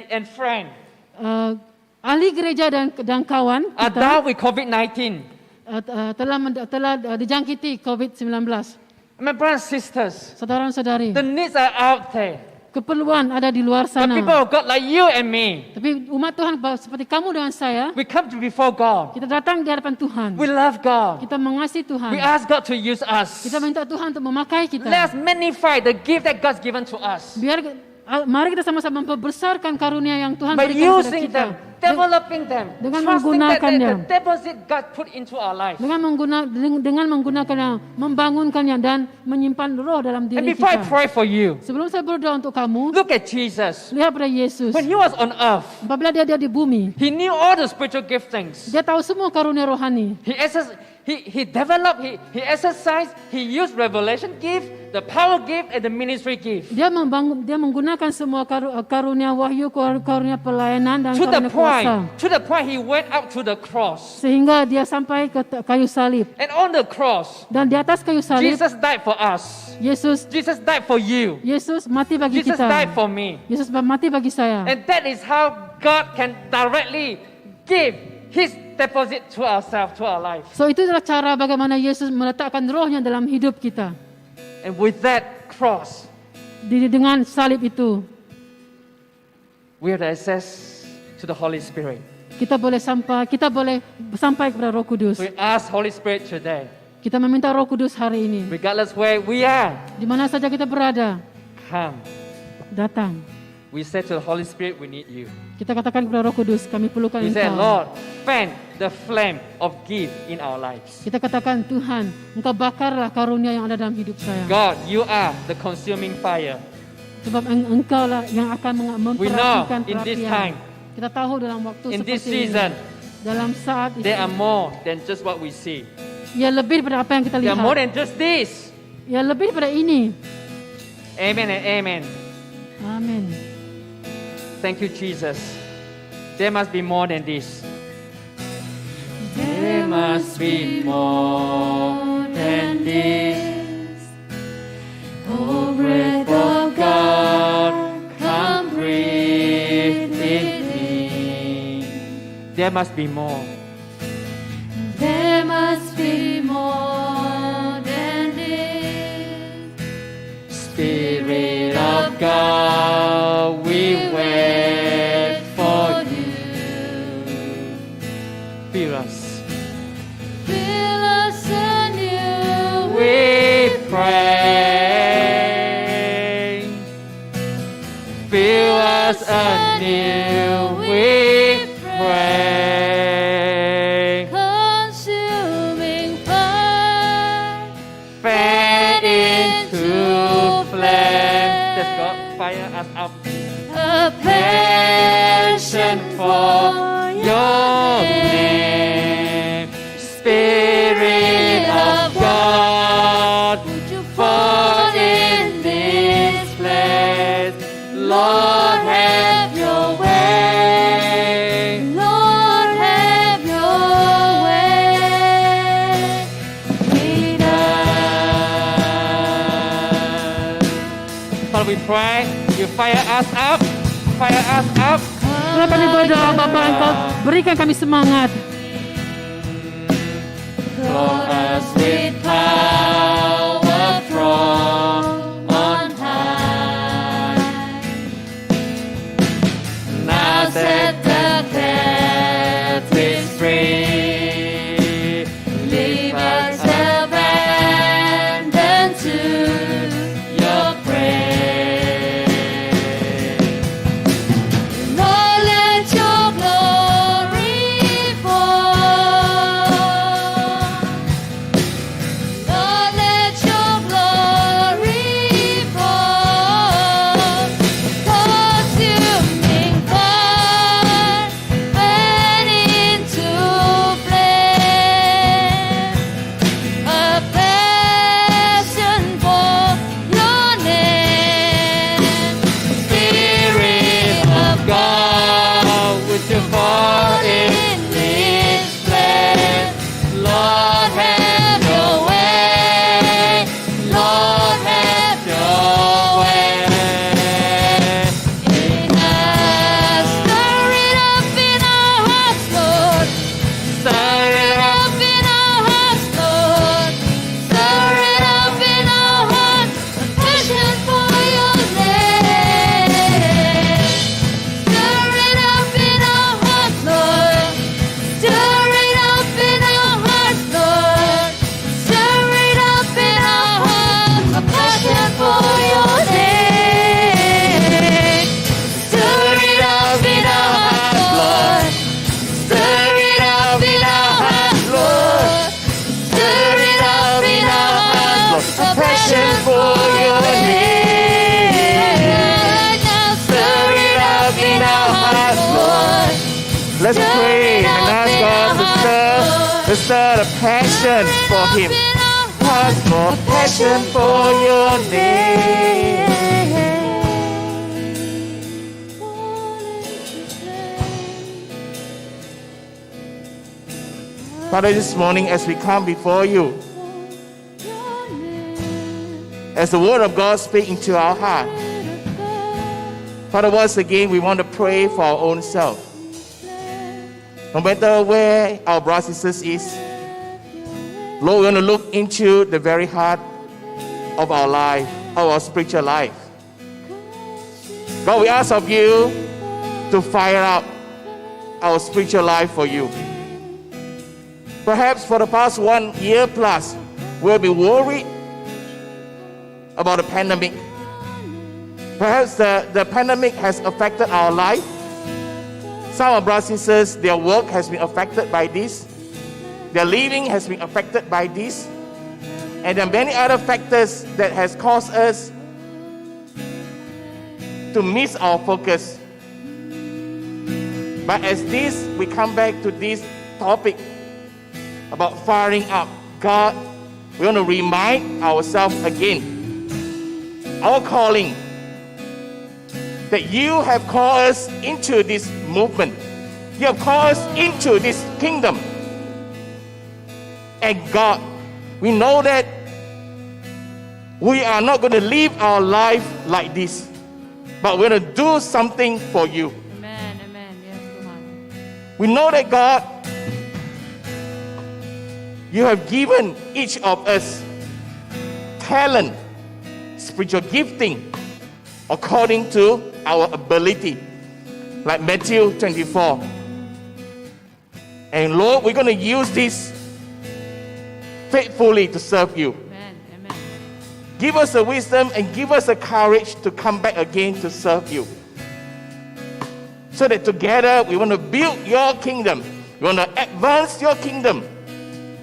and friend Ahli gereja dan kawan are kita down with COVID-19. telah dijangkiti COVID-19. My brothers and sisters, Saudara-saudari, the needs are out there. keperluan ada di luar But people sana. of God like you and me, Tapi umat Tuhan seperti kamu dengan saya, we come before God. kita datang di hadapan Tuhan. We love God. Kita mengasihi Tuhan. We ask God to use us. Kita minta Tuhan untuk memakai kita. Let us magnify the gift that God's given to us Mari kita sama-sama memperbesarkan karunia yang Tuhan by berikan kepada using kita. them, developing them, Dengan trusting that menggunakannya. the deposit God put into our life. Dengan menggunakannya, membangunkannya dan menyimpan roh dalam And diri before I kita. pray for you, Sebelum saya berdoa untuk kamu, look at Jesus. lihat pada Yesus. When he was on earth, Apabila dia di bumi, he knew all the spiritual giftings. dia tahu semua karunia rohani. He developed, he exercised, he used revelation gift, the power gift, and the ministry gift. Dia menggunakan semua karunia wahyu, karunia pelayanan dan To the karunia kuasa. point he went up to the cross. Sehingga dia sampai ke kayu salib. And on the cross, Dan di atas kayu salib, Jesus died for us. Yesus died for you. Yesus mati bagi Jesus kita. died for me. Yesus mati bagi saya. And that is how God can directly give His deposit to ourselves, to our life. So itu adalah cara bagaimana Yesus meletakkan rohnya dalam hidup kita. And with that cross, Dengan salib itu, we have access to the Holy Spirit. kita boleh sampai kepada Roh Kudus. So we ask Holy Spirit today, Kita meminta Roh Kudus hari ini. regardless where we are, Di mana saja kita berada, come. datang. We say to the Holy Spirit, we need you. Kita katakan kepada Roh Kudus, kami perlukan We say, Engkau. Lord, fan the flame of gift in our lives. Kita katakan, Tuhan, Engkau bakarlah karunia yang ada dalam hidup saya. God, you are the consuming fire. Sebab Engkau lah yang akan We know memperhatikan in this perapian. time, Kita tahu dalam waktu in this seperti season, ini, dalam saat itu, there are more than just what we see. ya lebih daripada apa yang kita There are more lihat. than just this. Ya lebih daripada ini. Amen and amen. Amin. Thank you, Jesus. There must be more than this. There must be more than this. Oh, breath of God, come breathe in there must be more. There must be more than this. Spirit of God, we wait for you. Fill us. Fill us anew. We pray. Fill us anew. We pray. Consuming fire. Fan into flame. Let's go. Fire us up. A passion for Your name. Spirit of God, Would you fall in this place. Lord, have your way. Lord, have your way. Lead us. Father, we pray, you fire us up. Fire us up. Tuhan kami berdoa Bapa, Engkau berikan kami semangat. Clothe us with power from on high. Now set the captives free. Leave us abandoned to your praise. Lord, let your glory fall. Lord, let your glory fall. Consuming fire, burn into flame. A passion for your name. Spirit of God, would you fall in this place? Lord, have your way. Lord, have your way. In us, stir it up in our hearts, Lord. Stir it up. Up in our hearts, Lord. Stir it up in our hearts. A passion for your name. Stir it up in our hearts, Lord. Stir it up in our hearts, Lord. Stir it up in our hearts. A passion for your name. Stir it up in our hearts, Lord. Stir it up in our hearts, Lord. Stir it up in our hearts, Lord. A passion for your name. Now stir it up in our hearts, Lord. Let's pray and ask God to stir the passion for Him. Ask for passion for your name. Father, this morning as we come before you, as the word of God speaks into our heart, Father, once again we want to pray for our own self. No matter where our brothers and sisters is, Lord, we want to look into the very heart of our life, of our spiritual life. God, we ask of you to fire up our spiritual life for you. Perhaps for the past 1 year plus, we've been worried about the pandemic. Perhaps the pandemic has affected our life. Some of our brothers and sisters, their work has been affected by this. Their living has been affected by this. And there are many other factors that has caused us to miss our focus. But as this, we come back to this topic about firing up. God, we want to remind ourselves again, our calling, that you have called us into this movement. You have called us into this kingdom. And God, we know that we are not going to live our life like this, but we're going to do something for you. Amen, amen. Yes, Tuhan. We know that God, you have given each of us talent, spiritual gifting, according to our ability. Like Matthew 24. And Lord, we're going to use this faithfully to serve you. Amen. Amen. Give us the wisdom and give us the courage to come back again to serve you. So that together we want to build your kingdom. We want to advance your kingdom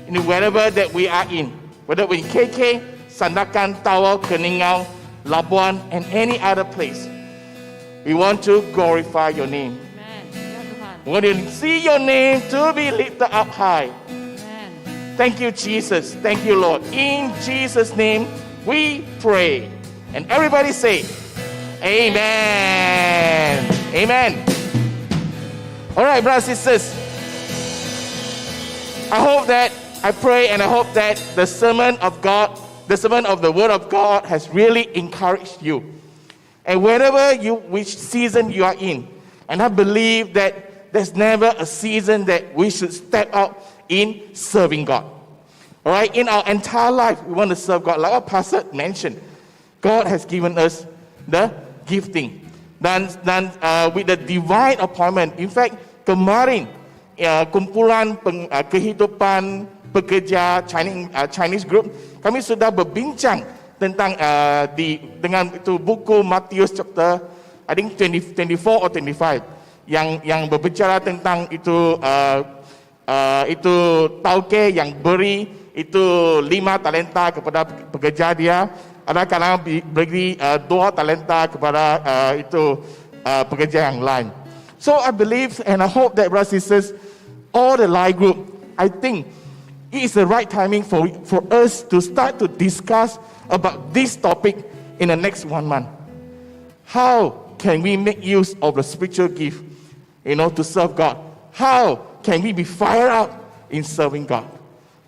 in wherever that we are in. Whether we're in KK, Sandakan, Tawau, Keningau, Labuan, and any other place. We want to glorify your name. Amen. Ya Tuhan. We want to see your name to be lifted up high. Amen. Thank you, Jesus. Thank you, Lord. In Jesus' name, we pray. And everybody say, Amen. Amen. All right, brothers and sisters. I pray and I hope that the sermon of God, the sermon of the Word of God has really encouraged you. And which season you are in. And I believe that there's never a season that we should step out in serving God. All right, in our entire life, we want to serve God. Like our pastor mentioned, God has given us the gifting. Dan with the divine appointment. In fact, kemarin kumpulan kehidupan pekerja Chinese group, kami sudah berbincang tentang dengan itu buku Matius chapter I think 24 or 25 yang berbicara tentang itu tauke yang beri itu 5 talenta kepada pekerja dia, ada kadang beri 2 talenta kepada pekerja yang lain. So I believe and I hope that brothers and sisters, all the life group, I think it is the right timing for us to start to discuss about this topic in the next 1 month. How can we make use of the spiritual gift, to serve God? How can we be fired up in serving God?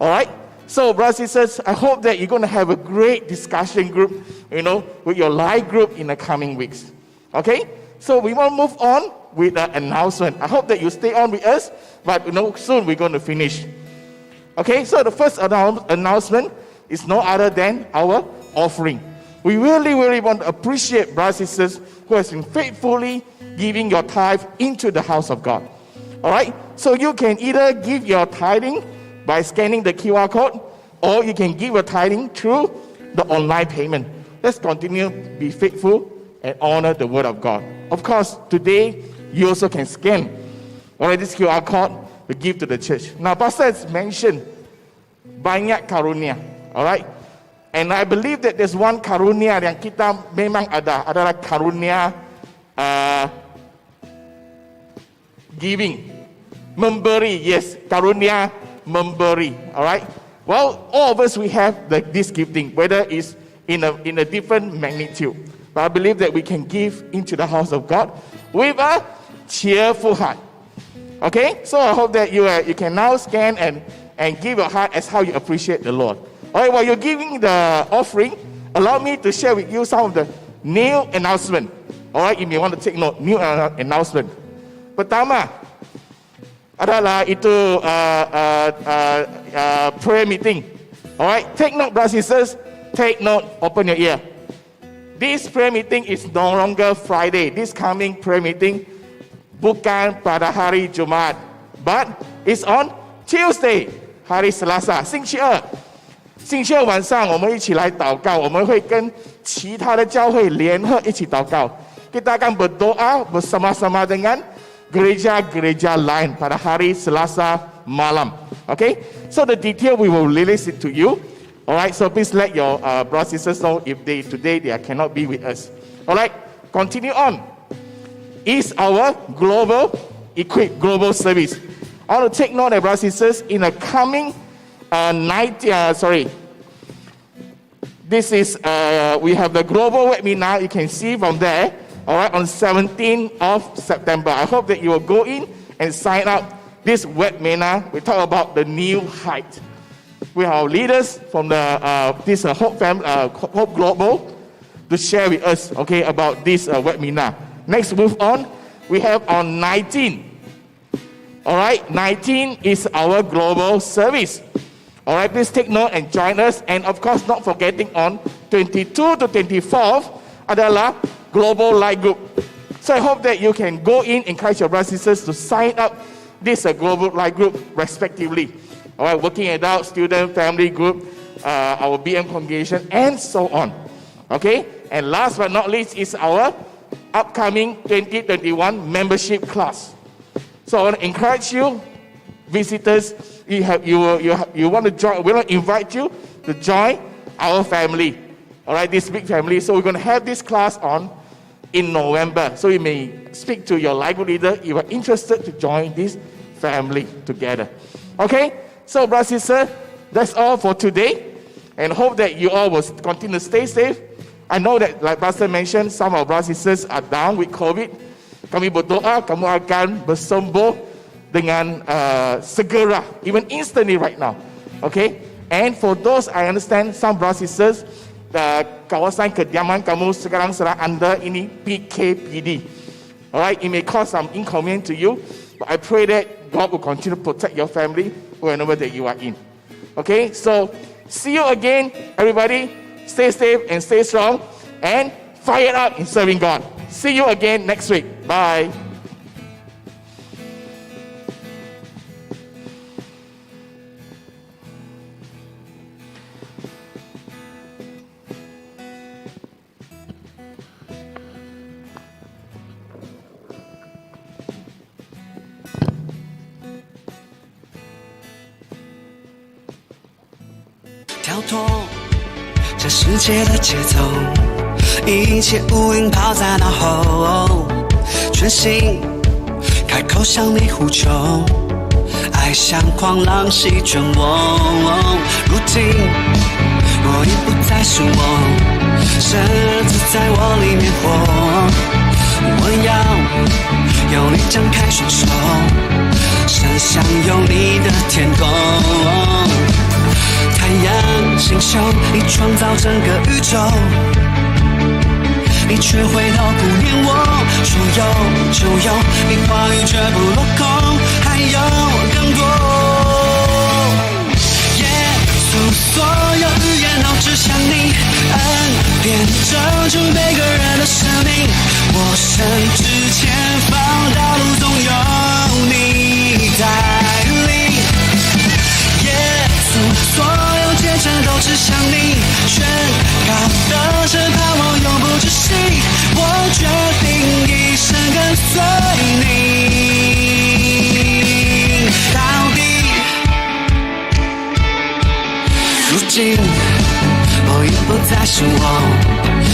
All right? So, brothers and sisters, I hope that you're going to have a great discussion group, with your life group in the coming weeks. Okay? So, we want to move on with the announcement. I hope that you stay on with us, but soon we're going to finish. Okay? So, the first announcement is no other than our offering. We really, really want to appreciate brothers and sisters who has been faithfully giving your tithe into the house of God. All right? So you can either give your tithing by scanning the QR code, or you can give your tithing through the online payment. Let's continue to be faithful and honor the word of God. Of course, today you also can scan this QR code to give to the church. Now, Pastor has mentioned banyak karunia. All right? And I believe that there's one karunia yang kita memang adalah karunia giving, memberi. Yes, karunia memberi. All right. Well, all of us we have this gifting, whether it's in a different magnitude. But I believe that we can give into the house of God with a cheerful heart. Okay. So I hope that you can now scan and give your heart as how you appreciate the Lord. All right, while you're giving the offering, allow me to share with you some of the new announcement. All right, you may want to take note, new announcement. Pertama, adalah itu prayer meeting. All right, take note, brothers and sisters, take note, open your ear. This prayer meeting is no longer Friday. This coming prayer meeting bukan pada hari Jumat, but it's on Tuesday, hari Selasa, 星期二。星期二晚上，我们一起来祷告。我们会跟其他的教会联合一起祷告。Kita akan berdoa bersama-sama dengan gereja-gereja lain pada hari Selasa malam. Okay? So the detail we will release it to you. Alright, so please let your brothers and sisters know if today they cannot be with us. Alright, continue on. Is our global service. I want to take note that brothers and sisters, in the coming this is we have the global webinar. You can see from there. All right, on 17th of September. I hope that you will go in and sign up this webinar. We talk about the new height. We have leaders from this Hope Global to share with us, okay, about this webinar. Next, move on. We have on 19th All right, 19 is our global service. All right, please take note and join us. And of course, not forgetting on 22 to 24 adalah Global Life Group. So I hope that you can go in, encourage your brothers and sisters to sign up this Global Life Group respectively. All right, working adult, student, family group, our BM congregation, and so on. Okay, and last but not least is our upcoming 2021 membership class. So I want to encourage you, visitors, you want to join, we want to invite you to join our family. All right, this big family. So we're going to have this class on in November. So you may speak to your life group leader if you are interested to join this family together. Okay, so brothers and sisters, that's all for today. And hope that you all will continue to stay safe. I know that, like Pastor mentioned, some of our brothers and sisters are down with COVID. Kami berdoa, kamu akan bersembuh dengan segera, even instantly right now. Okay? And for those, I understand, some brothers and sisters, kawasan kediaman kamu sekarang sedang under ini PKPD. Alright, it may cause some inconvenience to you, but I pray that God will continue to protect your family wherever that you are in. Okay, so see you again, everybody. Stay safe and stay strong and fire up in serving God. See you again next week. Bye.跳脱这世界的节奏，一切乌云抛在脑后，全心开口向你呼求，爱像狂浪席卷我。如今我已不再是我，神儿子在我里面活。我要有你张开双手，伸向有你的天空。太阳、星宿，你创造整个宇宙，你却回头不念我，说有就有，你话语绝不落空，还有更多。耶稣，所有语言都指向你，恩典遮住每个人的生命，我甚至前方道路总有你带领。耶稣，所有见证都指向你，宣告的是盼望永不止息，我决定一生跟随你到底。如今我已不再是我，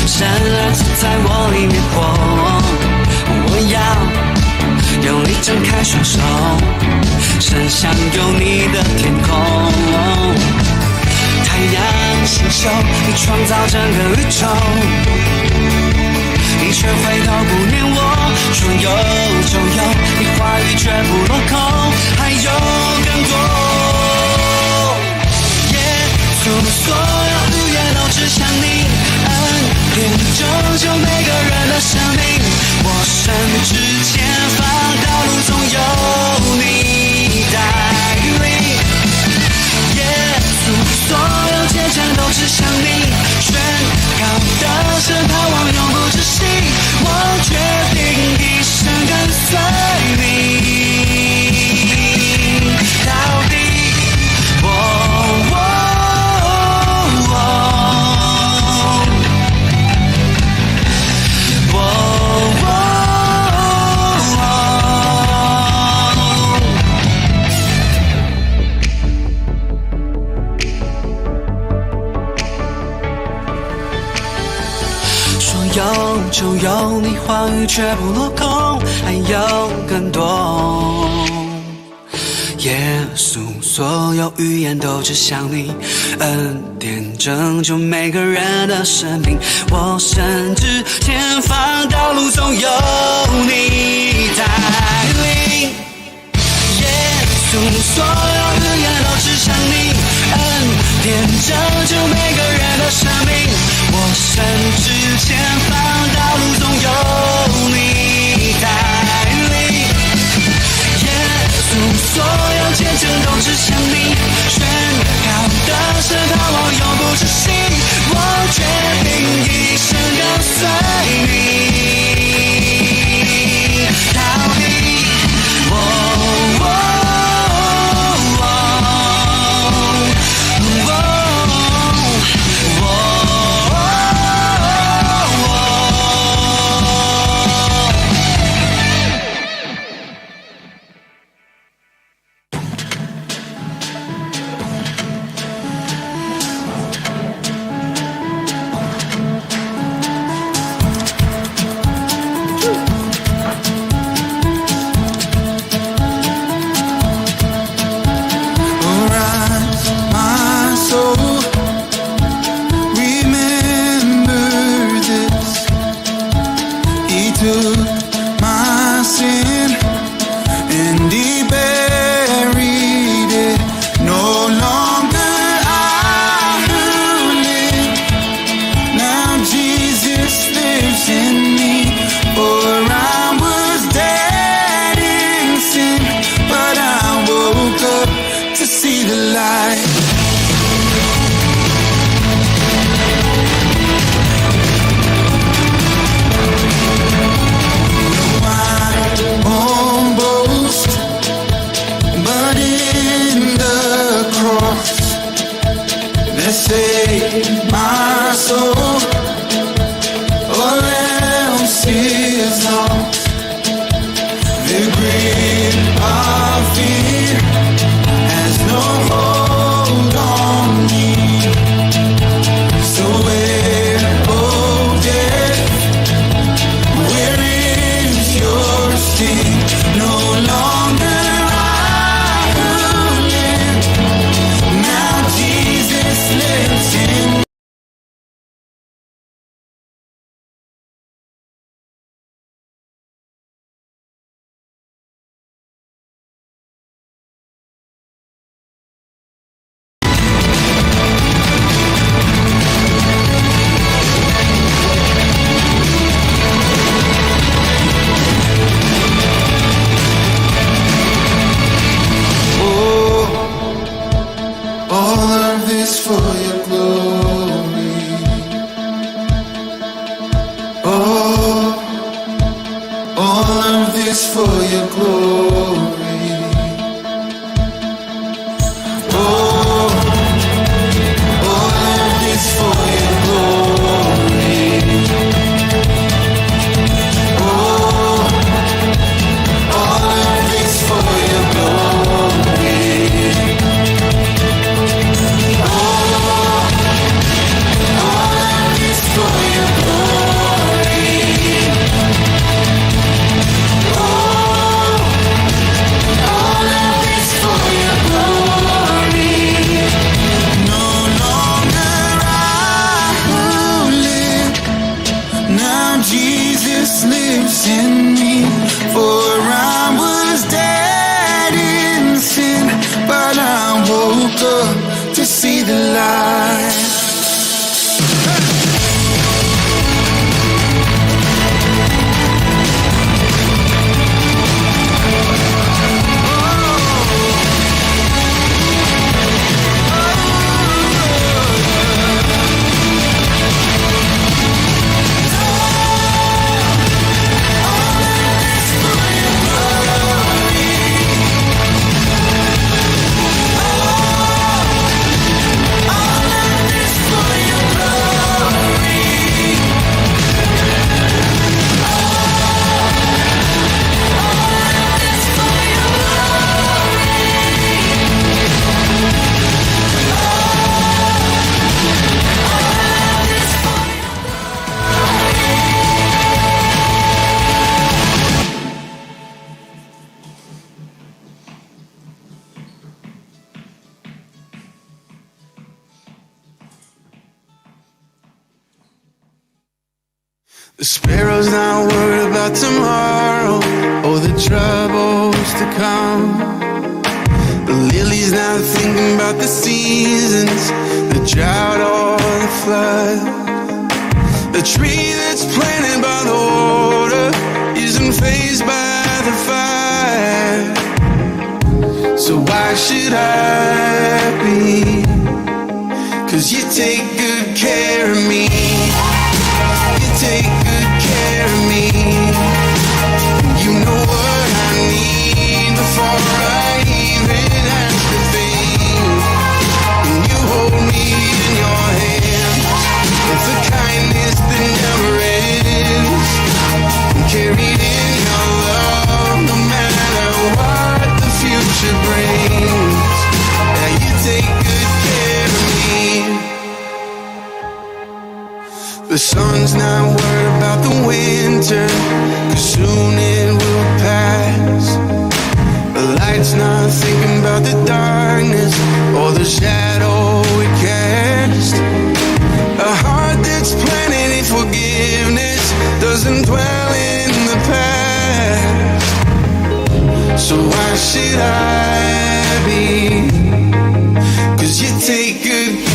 神儿子在我里面活，我要用力张开双手，伸向有你的天空。太阳、星宿，你创造整个宇宙，你却回头不念我，说有就有，你话语绝不落空，还有更多。耶稣，所有语言都指向你，恩典拯救每个人的生命，我甚至前方道路总有你带领。耶稣，所有见证都指向你，宣告的是盼望永不止息，我决定一生跟随你到底。有就有，你话语绝不落空，还有更多。耶稣，所有语言都指向你，恩典拯救每个人的生命，我甚至前方道路总有你带领。耶稣，所有语言都指向你，恩典拯救每个人的生命，我甚至前方道路总有你带领。耶稣， for your glory. Oh, all of this for your glory. Oh, all of this for your glory. Oh, all of this for your glory. Oh, all of this for your glory. No longer I who live, now Jesus lives in me. For I was dead in sin, but I woke up to see the light. The sparrow's not worried about tomorrow or the troubles to come. The lily's not thinking about the seasons, the drought or the flood. The tree that's planted by the water isn't fazed by the fire. So why should I be? 'Cause you take good care of me. You take good care of me. You know what I need before I even ask a thing. And you hold me in your hands with a kindness that never ends. I'm carried in your love no matter what the future brings. Yeah, you take good care of me. The sun's not worried about the winter, 'cause soon it will pass. The light's not thinking about the darkness or the shadow it casts. A heart that's planted in forgiveness doesn't dwell in the past. So why should I be? 'Cause you take good care.